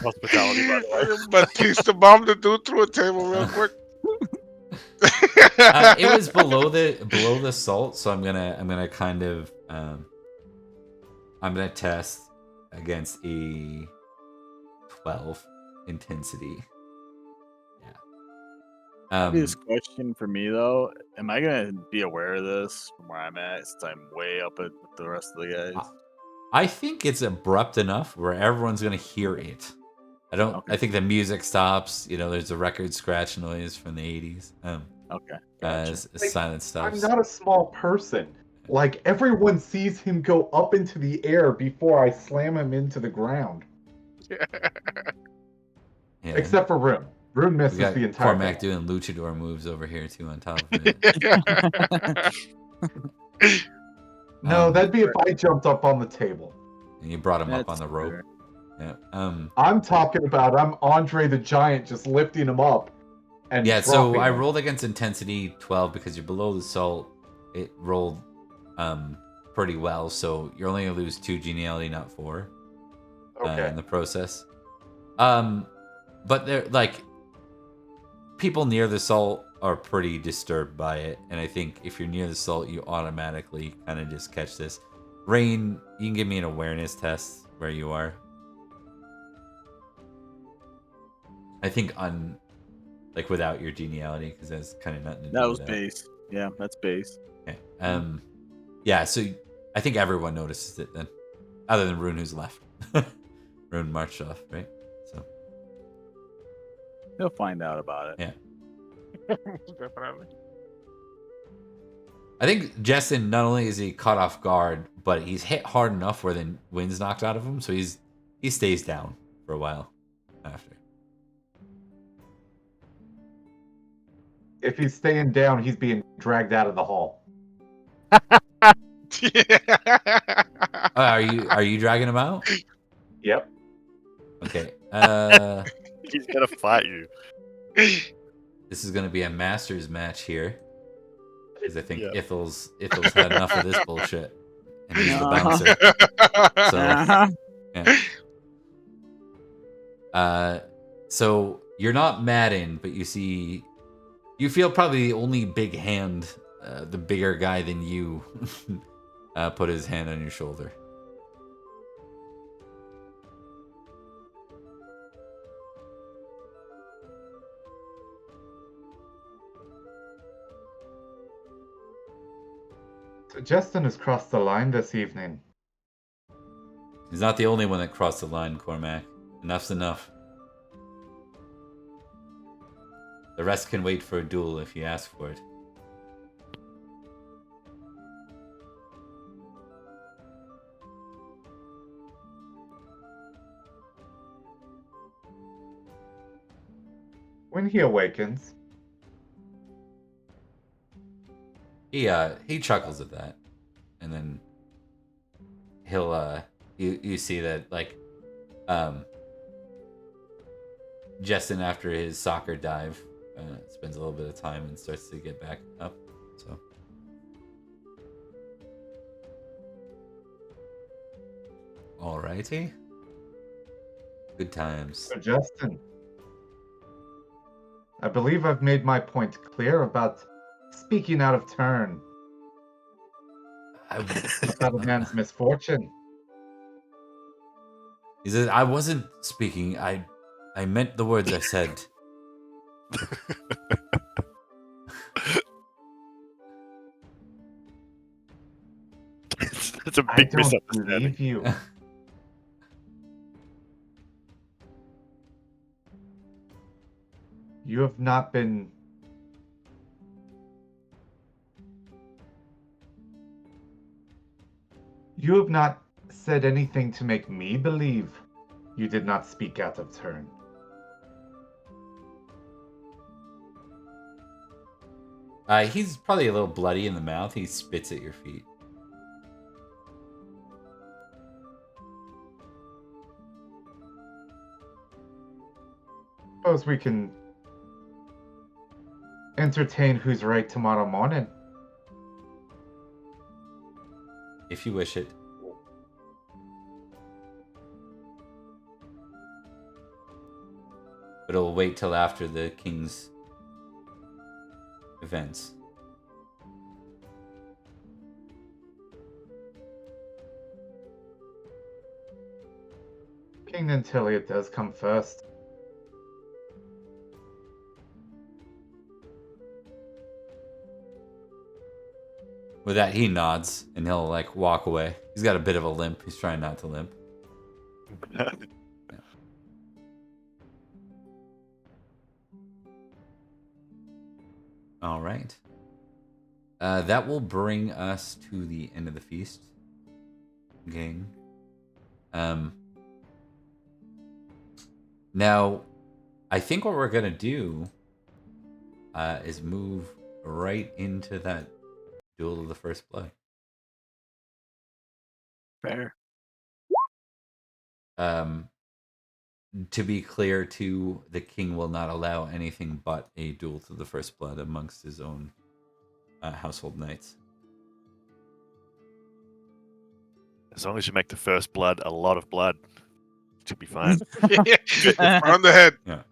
Hospitality, by the way. Batista bombed the dude through a table real quick. It was below the salt, so I'm gonna kind of I'm gonna test against a 12 intensity. This question for me though, am I gonna be aware of this from where I'm at since I'm way up at the rest of the guys? I think it's abrupt enough where everyone's gonna hear it. I think the music stops. There's a record scratch noise from the 80s. Okay. As silent stops. I'm not a small person. Like everyone sees him go up into the air before I slam him into the ground. Yeah. Except for Rune. Rune misses the entire Cormac doing luchador moves over here too on top of it. No, that'd be if I jumped up on the table. And you brought him up on the rope. Yeah. I'm talking about I'm Andre the Giant just lifting him up. And so I him. rolled against intensity 12 because you're below the salt. It rolled pretty well, so you're only gonna lose 2 geniality, not 4. In the process. But they're like people near the salt are pretty disturbed by it, and I think if you're near the salt, you automatically kind of just catch this. Rain, you can give me an awareness test where you are. I think without your geniality, because that's kind of nothing to do that was with base. Yeah, that's base. Okay. Yeah, so I think everyone notices it then, other than Rune, who's left. Rune marched off, right? So he'll find out about it. Yeah. Definitely. I think Justin, not only is he caught off guard, but he's hit hard enough where the wind's knocked out of him, so he stays down for a while after. If he's staying down, he's being dragged out of the hall. Are you dragging him out? Yep. Okay. He's gonna fight you. This is gonna be a masters match here, because I think Ithel's had enough of this bullshit, and he's the bouncer. So, yeah. So you're not Madden, but you feel probably the only big hand, the bigger guy than you, put his hand on your shoulder. So Justin has crossed the line this evening. He's not the only one that crossed the line, Cormac. Enough's enough. The rest can wait for a duel if you ask for it. When he awakens, he chuckles at that, and then he'll you see that Justin, after his soccer dive, spends a little bit of time and starts to get back up. So, alrighty. Good times. So Justin, I believe I've made my point clear about speaking out of turn about a man's misfortune. He says, "I wasn't speaking. I meant the words I said." It's a I big don't misunderstanding. believe you. You have not been... You have not said anything to make me believe you did not speak out of turn. He's probably a little bloody in the mouth. He spits at your feet. Suppose we can entertain who's right tomorrow morning. If you wish it. But it'll wait till after the king's events. King Nanteleod does come first. With that, he nods and he'll like walk away. He's got a bit of a limp. He's trying not to limp. Yeah. All right. That will bring us to the end of the feast, gang. Now, I think what we're gonna do is move right into that Duel of the First Blood. Fair. To be clear, too, the king will not allow anything but a duel to the first blood amongst his own household knights. As long as you make the first blood a lot of blood, it should be fine. On the head. Yeah.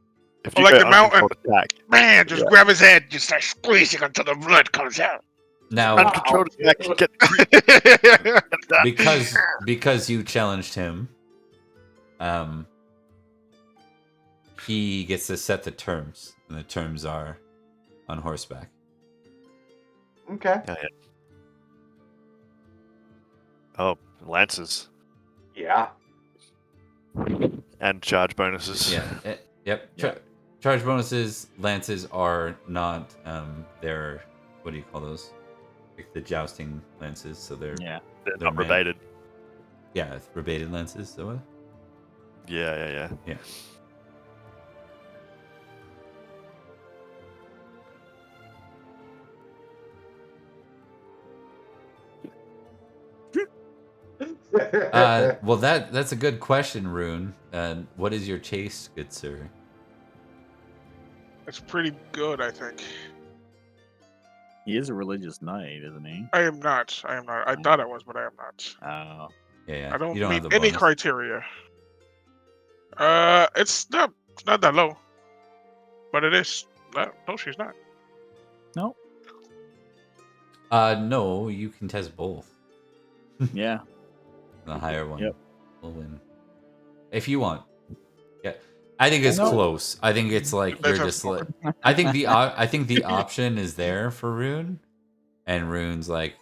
If Or you like go the mountain. uncontrolled attack, Man, just grab his head, just start squeezing until the blood comes out. Now, uncontrolled attack, you get because you challenged him, he gets to set the terms, and the terms are on horseback. Okay. Oh, lances Yeah. and charge bonuses. Yeah. Yep. Charge bonuses, lances are not they're, what do you call those? Like the jousting lances, so they're they're they're not rebated. Yeah, it's rebated lances, so what? Yeah. Yeah. Well, that's a good question, Rune. What is your chase, good sir? It's pretty good, I think. He is a religious knight, isn't he? I am not. I thought I was, but I am not. Oh. Yeah. I don't You don't meet have the any bonus. criteria. It's not that low, but it is. No, she's not. No. No, you can test both. Yeah. The higher one will win. If you want. Yeah. I think it's close. I think it's like you're just like I think the option is there for Rune, and Rune's like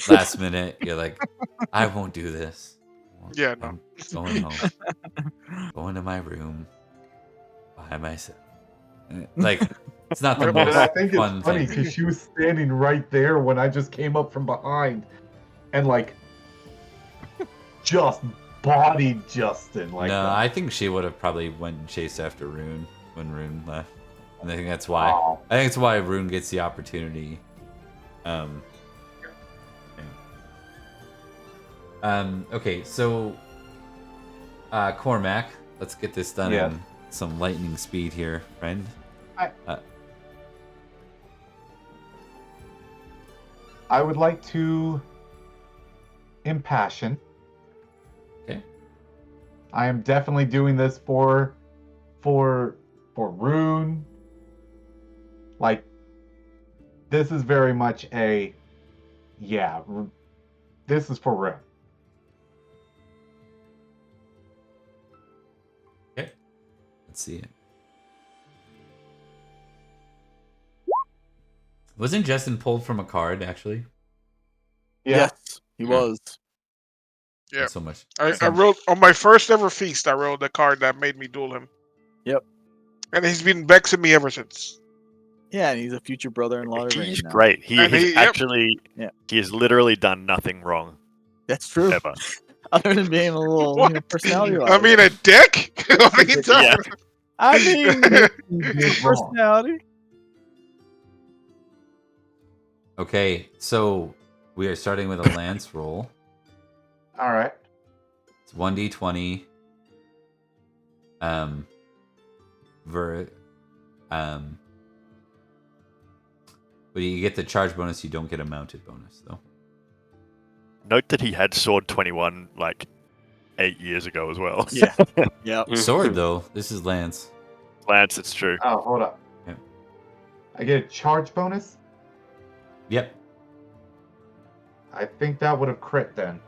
last minute you're like, I won't do this. Yeah, no. I'm going home. Going to my room by myself. Like, it's not the most I think fun it's funny thing. because she was standing right there when I just came up from behind, and like, just bodied Justin. Like, No, that. I think she would have probably went and chased after Rune when Rune left. And I think that's why. Oh. I think it's why Rune gets the opportunity. Okay, so Cormac, let's get this done Yes. in some lightning speed here, friend. I would like to impassion. Okay. I am definitely doing this for Rune. Like, this is very much a this is for Rune. Okay. Let's see it. Wasn't Justin pulled from a card actually? Yeah. Yes, he was. Yeah. Not so much. I rolled on my first ever feast. I rolled the card that made me duel him. Yep. And he's been vexing me ever since. Yeah, and he's a future brother-in-law to Rain He's now. great. And He's actually Yeah. he has literally done nothing wrong That's true. ever. Other than being a little What? personality. I mean, a dick. What are you talking Yeah. about? I mean, Wrong. personality. Okay, so we are starting with a lance roll. All right. It's 1d20. But you get the charge bonus. You don't get a mounted bonus though. Note that he had sword 21 like 8 years ago as well. Yeah. Yeah. Sword though. This is lance. Lance, it's true. Oh, hold up. Yeah. I get a charge bonus. Yep. I think that would have crit then.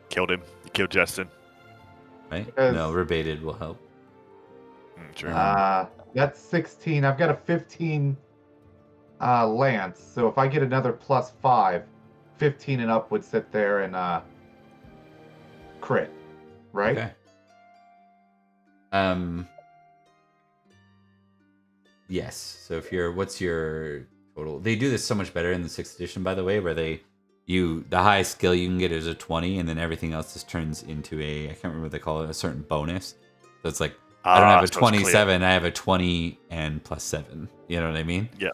Killed him. You killed Justin. Right? Because- No, rebated will help. True. That's 16. I've got a 15 lance. So if I get another +5, 15 and up would sit there and crit. Right? Okay. Yes. So if what's your total? They do this so much better in the 6th edition, by the way, where the highest skill you can get is a 20, and then everything else just turns into I can't remember what they call it, a certain bonus. So it's like I don't have a 27, I have a 20 and +7. You know what I mean? Yeah.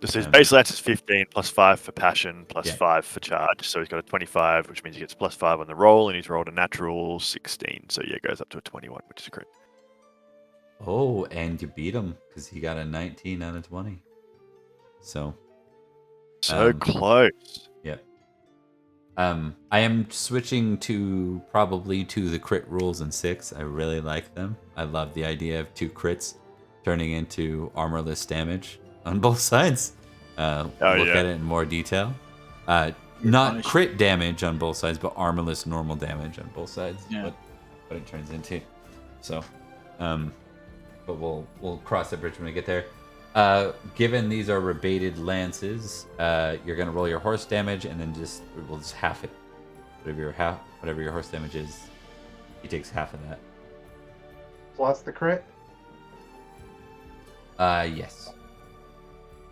His base lance is 15 +5 for passion, +5 for charge. So he's got a 25, which means he gets +5 on the roll, and he's rolled a natural 16. So yeah, it goes up to a 21, which is a crit. Oh, and you beat him because he got a 19 out of 20. So close. Yeah. I am switching probably to the crit rules in 6. I really like them. I love the idea of 2 crits turning into armorless damage on both sides. Look at it in more detail. Not crit damage on both sides, but armorless normal damage on both sides. Yeah. What it turns into. So, but we'll cross that bridge when we get there. Given these are rebated lances, you're gonna roll your horse damage, and then we'll just half it. Whatever your horse damage is, he takes half of that. Plus the crit. Yes.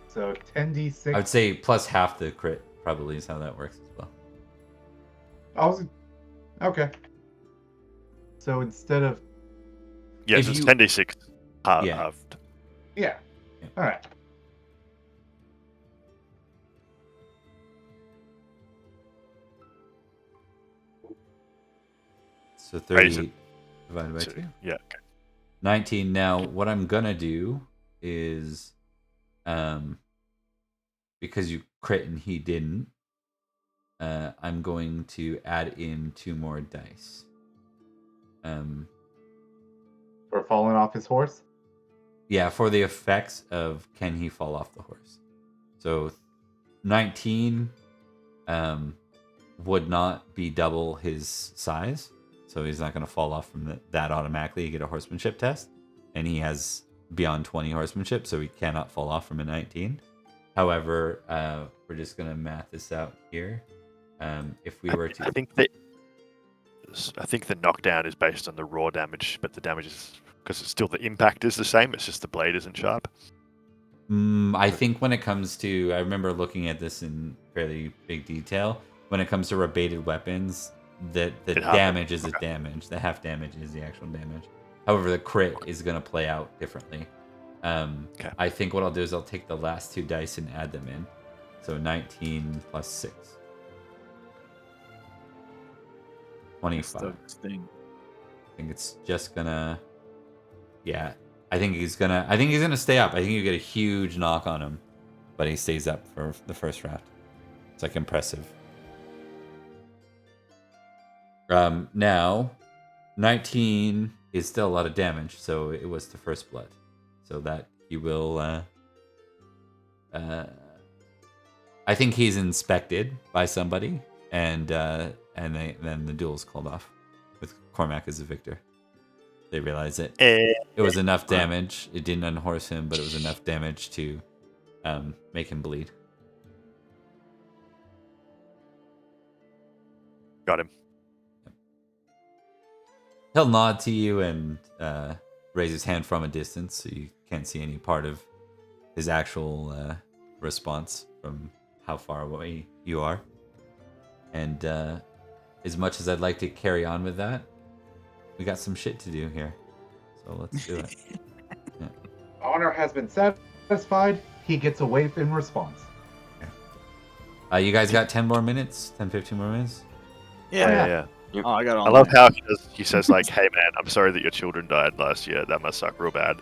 So 10d6. I would say plus half the crit probably is how that works as well. Okay. So instead of Yes, it's 10d6 halved. yeah. All right. So 30 divided by 2. Yeah. Okay. 19. Now, what I'm gonna do is, because you crit and he didn't, I'm going to add in 2 more dice. For falling off his horse? Yeah, for the effects of can he fall off the horse. So 19 would not be double his size. So he's not going to fall off from that automatically. You get a horsemanship test. And he has beyond 20 horsemanship, so he cannot fall off from a 19. However, we're just going to math this out here. If we were to... I think the knockdown is based on the raw damage, but the damage is... Because it's still the impact is the same, it's just the blade isn't sharp. I think when it comes to... I remember looking at this in fairly big detail. When it comes to rebated weapons, the damage is the damage. The half damage is the actual damage. However, the crit is going to play out differently. Okay. I think what I'll do is I'll take the last 2 dice and add them in. So 19 plus 6. 25. Sting. I think it's just gonna. Yeah, I think he's gonna stay up. I think you get a huge knock on him, but he stays up for the first round. It's like impressive. Now, 19 is still a lot of damage, so it was the first blood, so that he will. I think he's inspected by somebody, and then the duel's called off, with Cormac as the victor. They realize it was enough damage. It didn't unhorse him, but it was enough damage to make him bleed. Got him. He'll nod to you and raise his hand from a distance, so you can't see any part of his actual response from how far away you are. And as much as I'd like to carry on with that, we got some shit to do here. So let's do it. Yeah. Honor has been satisfied. He gets a wave in response. Okay. You guys got 10 more minutes? 10, 15 more minutes? Yeah. Oh, I got all I love how he says like, "Hey man, I'm sorry that your children died last year. That must suck real bad."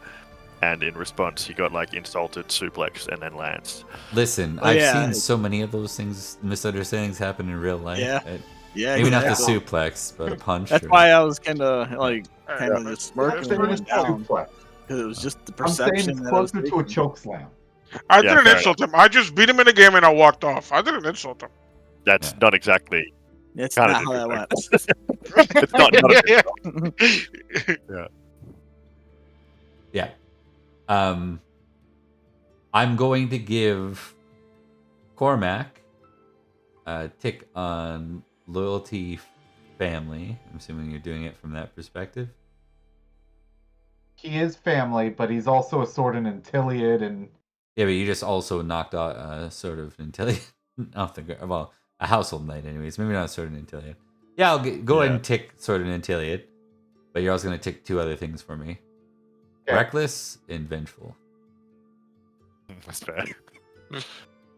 And in response, he got like insulted, suplexed, and then lanced. Listen, I've seen so many of those things, misunderstandings happen in real life. Yeah. Maybe not the suplex, but a punch. That's why I was kind of just smirking down, suplex. because it was just the I'm saying perception it's that I was closer to a taking. choke slam. I didn't insult him. I just beat him in the game and I walked off. I didn't insult him. That's not exactly. That's kinda not how that went. It's not Yeah. I'm going to give Cormac a tick on loyalty family. I'm assuming you're doing it from that perspective. He is family, but he's also a sword and Nanteleod, and Yeah, but you just also knocked out a sort of Nanteleod off the ground. Well, a household knight, anyways. Maybe not a sword and Nanteleod. Yeah, I'll go ahead and tick sword and Nanteleod, but you're also going to tick 2 other things for me. Okay. Reckless and vengeful. That's bad.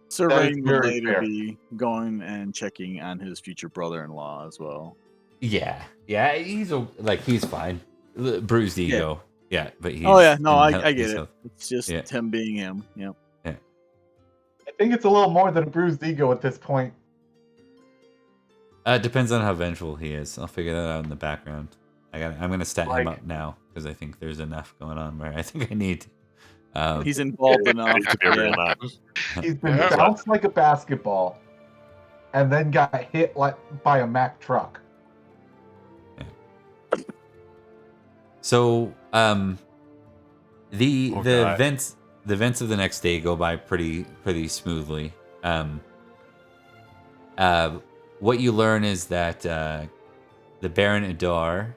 Surveying will very later fair. be going and checking on his future brother-in-law as well. Yeah, he's fine. Bruised ego. Yeah, but he's. I get it. It's just him being him. Yeah. I think it's a little more than a bruised ego at this point. It depends on how vengeful he is. I'll figure that out in the background. I'm gonna stat him up now because I think there's enough going on where I think I need to. He's involved enough. To be a real knight. He's been bounced like a basketball, and then got hit by a Mack truck. Yeah. So, the events of the next day go by pretty smoothly. What you learn is that the Baron Adar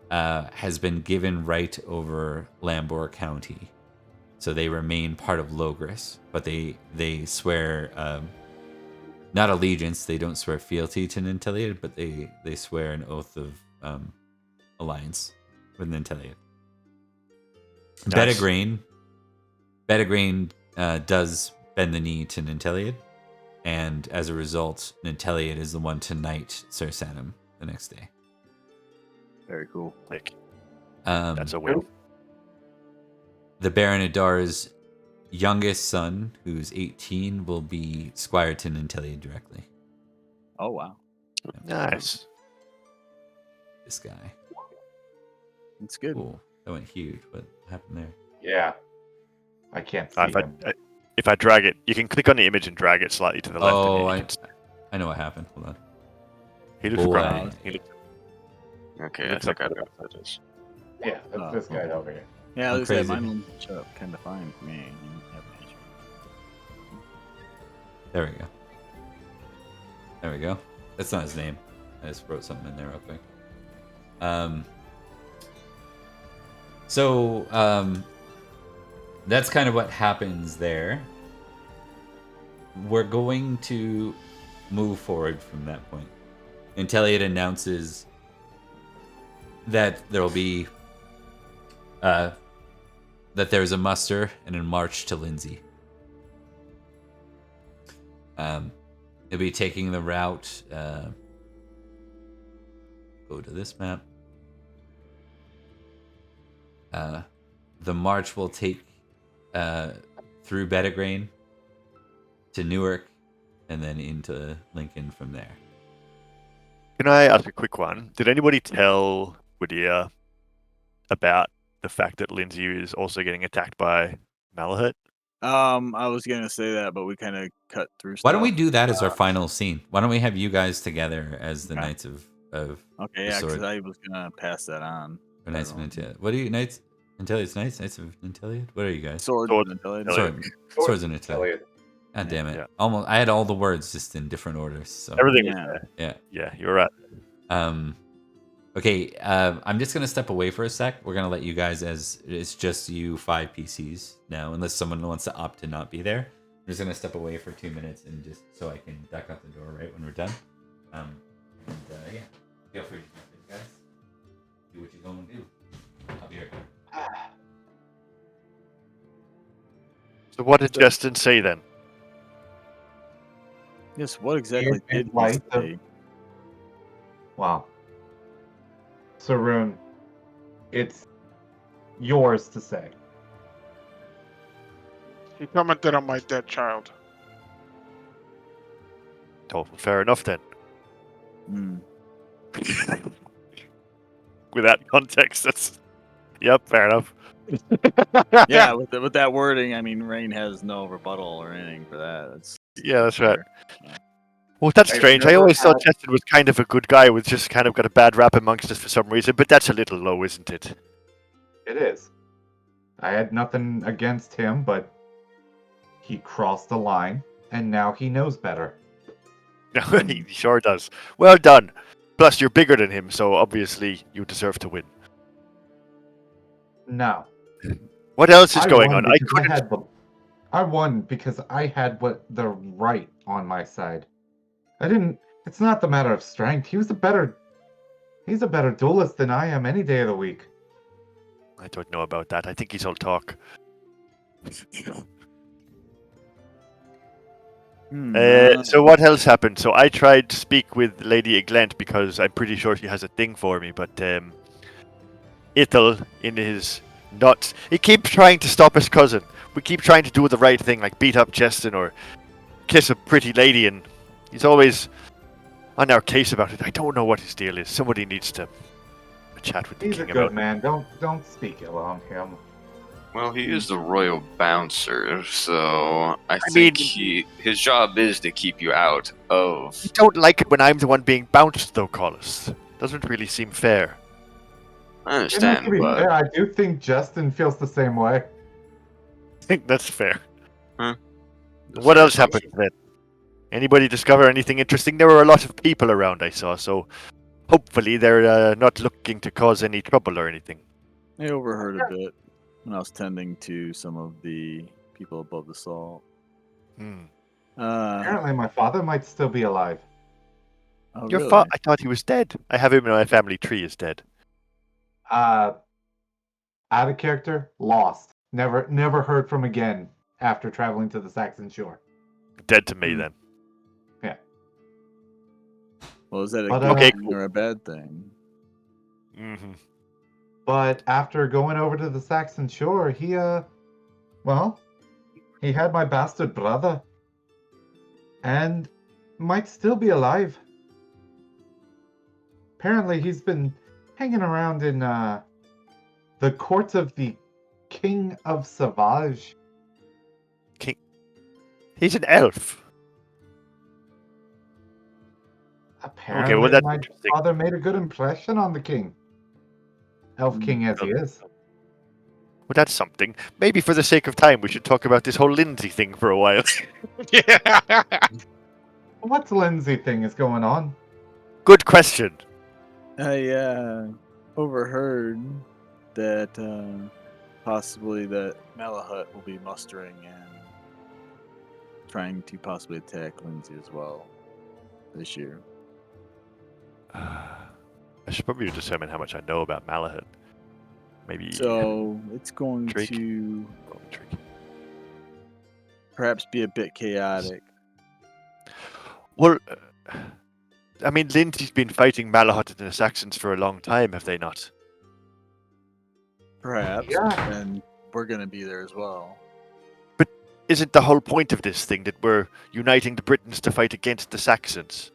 has been given right over Lambor County. So they remain part of Logris, but they swear not allegiance. They don't swear fealty to Nanteleod, but they swear an oath of alliance with Nanteleod. Nice. Bedegraine does bend the knee to Nanteleod, and as a result, Nanteleod is the one to knight Sir Sanum the next day. Very cool. That's a win. The Baron Adar's youngest son, who's 18, will be squire to Nanteleod directly. Oh, wow. Nice. This guy. That's good. Cool. That went huge. What happened there? Yeah. I can't see him. If I drag it, you can click on the image and drag it slightly to the left. Oh, I know what happened. Hold on. He looks grumpy. Okay, I think I know what that is. Yeah, that's this guy over here. Yeah, I'm looks like crazy. mine will show up kind of fine for me. You have an issue. There we go. There we go. That's not his name. I just wrote something in there real quick. So that's kind of what happens there. We're going to move forward from that point. Nanteleod announces that there will be that there's a muster and a march to Lindsay. He'll be taking the route go to this map. The march will take through Bedegraine to Newark, and then into Lincoln from there. Can I ask a quick one? Did anybody tell Wadia about the fact that Lindsay is also getting attacked by Malahut? I was gonna say that, but we kind of cut through stuff. Why don't we do that as our final scene? Why don't we have you guys together as the Knights of Okay, yeah, because I was gonna pass that on. Or Knights of Nanteleod. What are you, Knights? Nanteleod's Knights? Knights of Nanteleod? What are you guys? Swords of Nanteleod. Swords of Nanteleod. God damn it! Yeah. Almost, I had all the words just in different orders. So Everything was there. Yeah, you're right. Okay, I'm just gonna step away for a sec. We're gonna let you guys, as it's just you 5 PCs now, unless someone wants to opt to not be there. I'm just gonna step away for 2 minutes and just so I can duck out the door right when we're done. Yeah, feel free to jump in, guys. Do what you're going to do. I'll be right back. So what did Justin say then? Yes, what exactly did he say? Wow. Saroon, it's yours to say. He commented on my dead child. Oh, fair enough then. Hmm. With that context, that's... Yep, fair enough. Yeah, with that wording, I mean, Rain has no rebuttal or anything for that. That's right. Well, that's strange. I always thought Justin was kind of a good guy, with just kind of got a bad rap amongst us for some reason, but that's a little low, isn't it? It is. I had nothing against him, but he crossed the line, and now he knows better. He sure does. Well done. Plus, you're bigger than him, so obviously you deserve to win. No. What else is going on? I won because I had the right on my side. I didn't. It's not the matter of strength. He's a better duelist than I am any day of the week. I don't know about that. I think he's all talk. So what else happened? So I tried to speak with Lady Eglent because I'm pretty sure she has a thing for me, but Ithel, in his nuts, he keeps trying to stop his cousin. We keep trying to do the right thing, like beat up Justin or kiss a pretty lady, and he's always on our case about it. I don't know what his deal is. Somebody needs to chat with the king about it. He's a good man. Don't speak ill on him. Well, he is the royal bouncer, so I think his job is to keep you out of... I don't like it when I'm the one being bounced, though, Collis. Doesn't really seem fair. I understand, but... fair, I do think Justin feels the same way. I think that's fair. Huh? What else happened then? Anybody discover anything interesting? There were a lot of people around, I saw, so hopefully they're not looking to cause any trouble or anything. I overheard a bit when I was tending to some of the people above the salt. Apparently my father might still be alive. Oh, Your really? father? I thought he was dead. I have him in my family tree as dead. Out of character, lost. Never heard from again after traveling to the Saxon shore. Dead to me then. Yeah. Well, is that a good thing or a bad thing? Mm-hmm. But after going over to the Saxon shore, he had my bastard brother. And might still be alive. Apparently he's been hanging around in the courts of the King of Savage. King? He's an elf. Apparently my father made a good impression on the king. Elf king as he is. Well, that's something. Maybe for the sake of time, we should talk about this whole Lindsay thing for a while. Yeah. What Lindsay thing is going on? Good question. I overheard that possibly that Malahut will be mustering and trying to possibly attack Lindsay as well this year. I should probably determine how much I know about Malahut. Maybe. So it's going to perhaps be a bit chaotic. Well, I mean, Lindsay's been fighting Malahut and the Saxons for a long time, have they not? Perhaps. Yeah. And we're going to be there as well. But isn't the whole point of this thing that we're uniting the Britons to fight against the Saxons?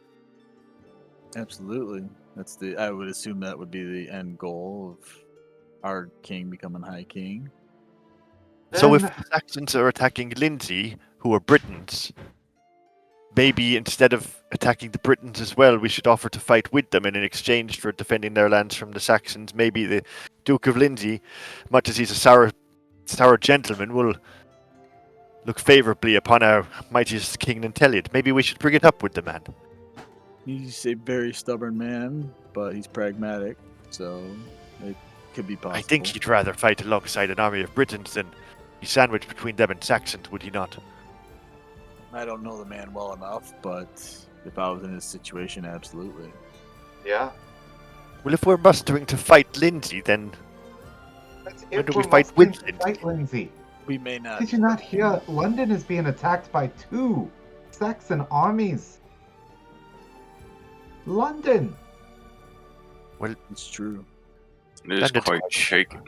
Absolutely. I would assume that would be the end goal of our king becoming High King. So if Then- the Saxons are attacking Lindsay, who are Britons, maybe instead of attacking the Britons as well, we should offer to fight with them, and in exchange for defending their lands from the Saxons, maybe the Duke of Lindsay, much as he's a sour gentleman, will look favourably upon our mightiest king Nanteleod. Maybe we should bring it up with the man. He's a very stubborn man, but he's pragmatic, so it could be possible. I think he'd rather fight alongside an army of Britons than be sandwiched between them and Saxons, would he not? I don't know the man well enough, but if I was in his situation, absolutely. Yeah. Well, if we're mustering to fight Lindsay, then That's when if do we we're fight mustering with to Lindsay? fight Lindsay. We may not. Did you not hear? London is being attacked by 2 Saxon armies. London. It's true. It is London's quite quite shaken.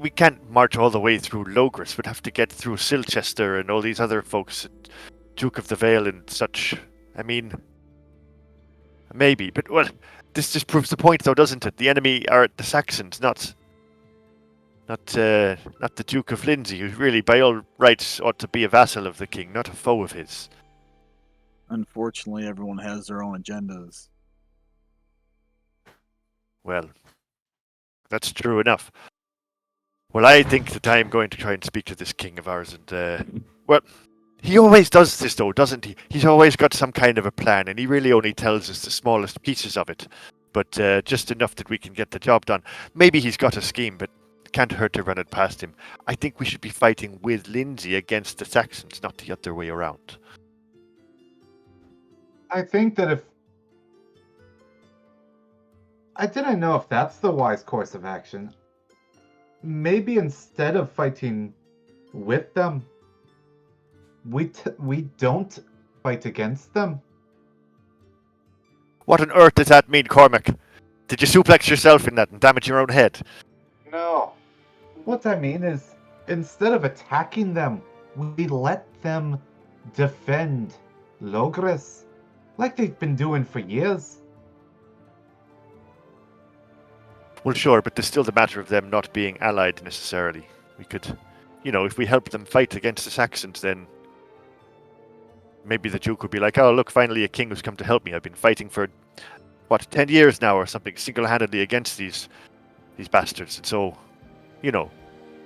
We can't march all the way through Logres. We'd have to get through Silchester and all these other folks, Duke of the Vale and such. I mean, maybe, but well, this just proves the point, though, doesn't it? The enemy are the Saxons, not the Duke of Lindsay, who really, by all rights, ought to be a vassal of the king, not a foe of his. Unfortunately, everyone has their own agendas. Well, that's true enough. Well, I think that I'm going to try and speak to this king of ours, and well, he always does this, though, doesn't he? He's always got some kind of a plan, and he really only tells us the smallest pieces of it, but just enough that we can get the job done. Maybe he's got a scheme, but it can't hurt to run it past him. I think we should be fighting with Lindsay against the Saxons, not the other way around. I think that if I didn't know if that's the wise course of action. Maybe instead of fighting with them, we don't fight against them. What on earth does that mean, Cormac? Did you suplex yourself in that and damage your own head? No. What I mean is, instead of attacking them, we let them defend Logres, like they've been doing for years. Well, sure, but there's still the matter of them not being allied necessarily. We could, if we help them fight against the Saxons, then maybe the Duke would be like, oh, look, finally a king who's come to help me. I've been fighting for, 10 years now or something, single-handedly against these bastards. And so, you know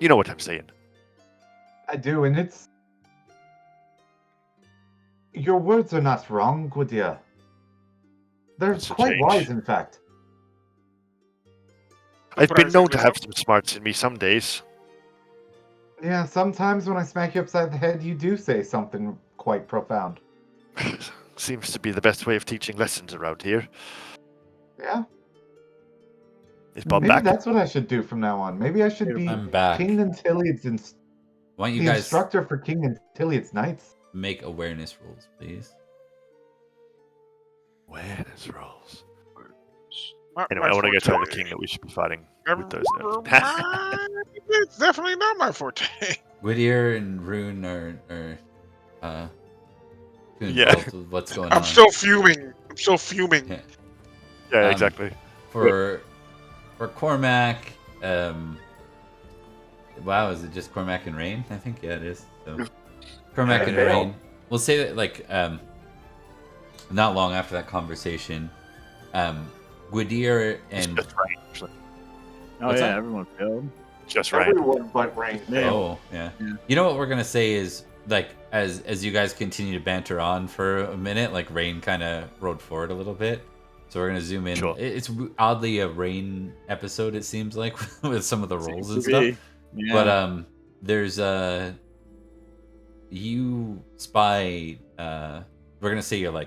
what I'm saying. I do, and it's... Your words are not wrong, Gwydir. They're That's a quite change. wise, in fact. I've been known to Surprisingly have so. some smarts in me some days. Yeah, sometimes when I smack you upside the head, you do say something quite profound. Seems to be the best way of teaching lessons around here. Yeah, Is Bob maybe back? that's what I should do from now on. Maybe I should be I'm back. King Nanteleod's Why don't you the guys instructor for King Nanteleod's Knights. make awareness rolls, please? Awareness rolls. Not Anyway, my I want to go tell the forte. king that we should be fighting with those Never notes. mind. It's definitely not my forte. Whittier and Rune are too Yeah. involved with what's going on. I'm still fuming. Yeah. Yeah, Um, exactly. For Cormac, wow, is it just Cormac and Rain? I think it is. So Cormac and Yeah. Rain. We'll say that not long after that conversation, Gwydir and Just right, actually. Oh What's yeah, that? everyone failed. Just right. Everyone but Rain failed. oh yeah. Yeah. You know what we're gonna say is as you guys continue to banter on for a minute, Rain kind of rode forward a little bit. So we're gonna zoom in. Sure. It's oddly a Rain episode. It seems like with some of the rolls and Seems to stuff. be. Yeah. But there's you spy. We're gonna say you're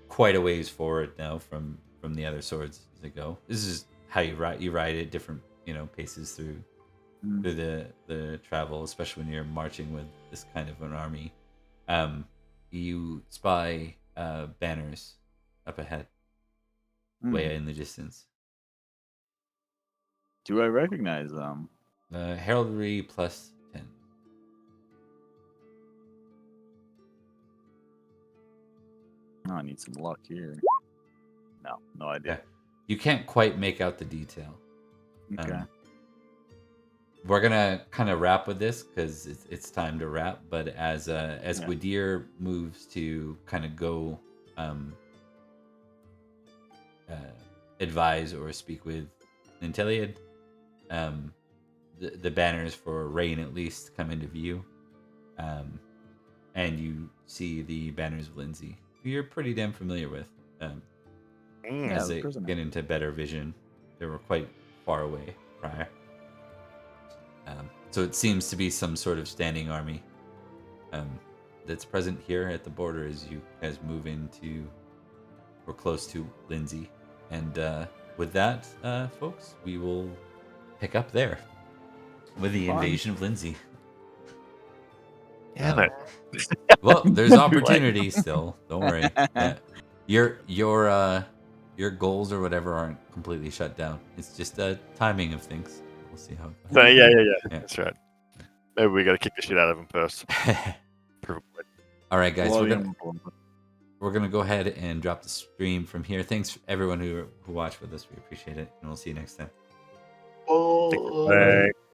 quite a ways forward now from the other swords as they go. This is how you ride at different paces through the travel, especially when you're marching with this kind of an army. You spy banners up ahead, way in the distance. Do I recognize them? Heraldry plus 10. Oh, I need some luck here. No idea. Yeah. You can't quite make out the detail. Okay. We're gonna kind of wrap with this because it's time to wrap. But as Gwydir moves to kind of go advise or speak with Nanteleod, the banners for Rain at least come into view, and you see the banners of Lindsay, who you're pretty damn familiar with. As they get into better vision, they were quite far away prior. So it seems to be some sort of standing army that's present here at the border as you guys move into or close to Lindsay. And with that, folks, we will pick up there with the invasion of Lindsay. Damn it. Well, there's opportunity still. Don't worry. Your goals or whatever aren't completely shut down. It's just a timing of things. We'll see how it goes. So, yeah. That's right. Maybe we got to kick the shit out of him first. All right, guys. We're gonna go ahead and drop the stream from here. Thanks everyone who watched with us. We appreciate it, and we'll see you next time. Bye.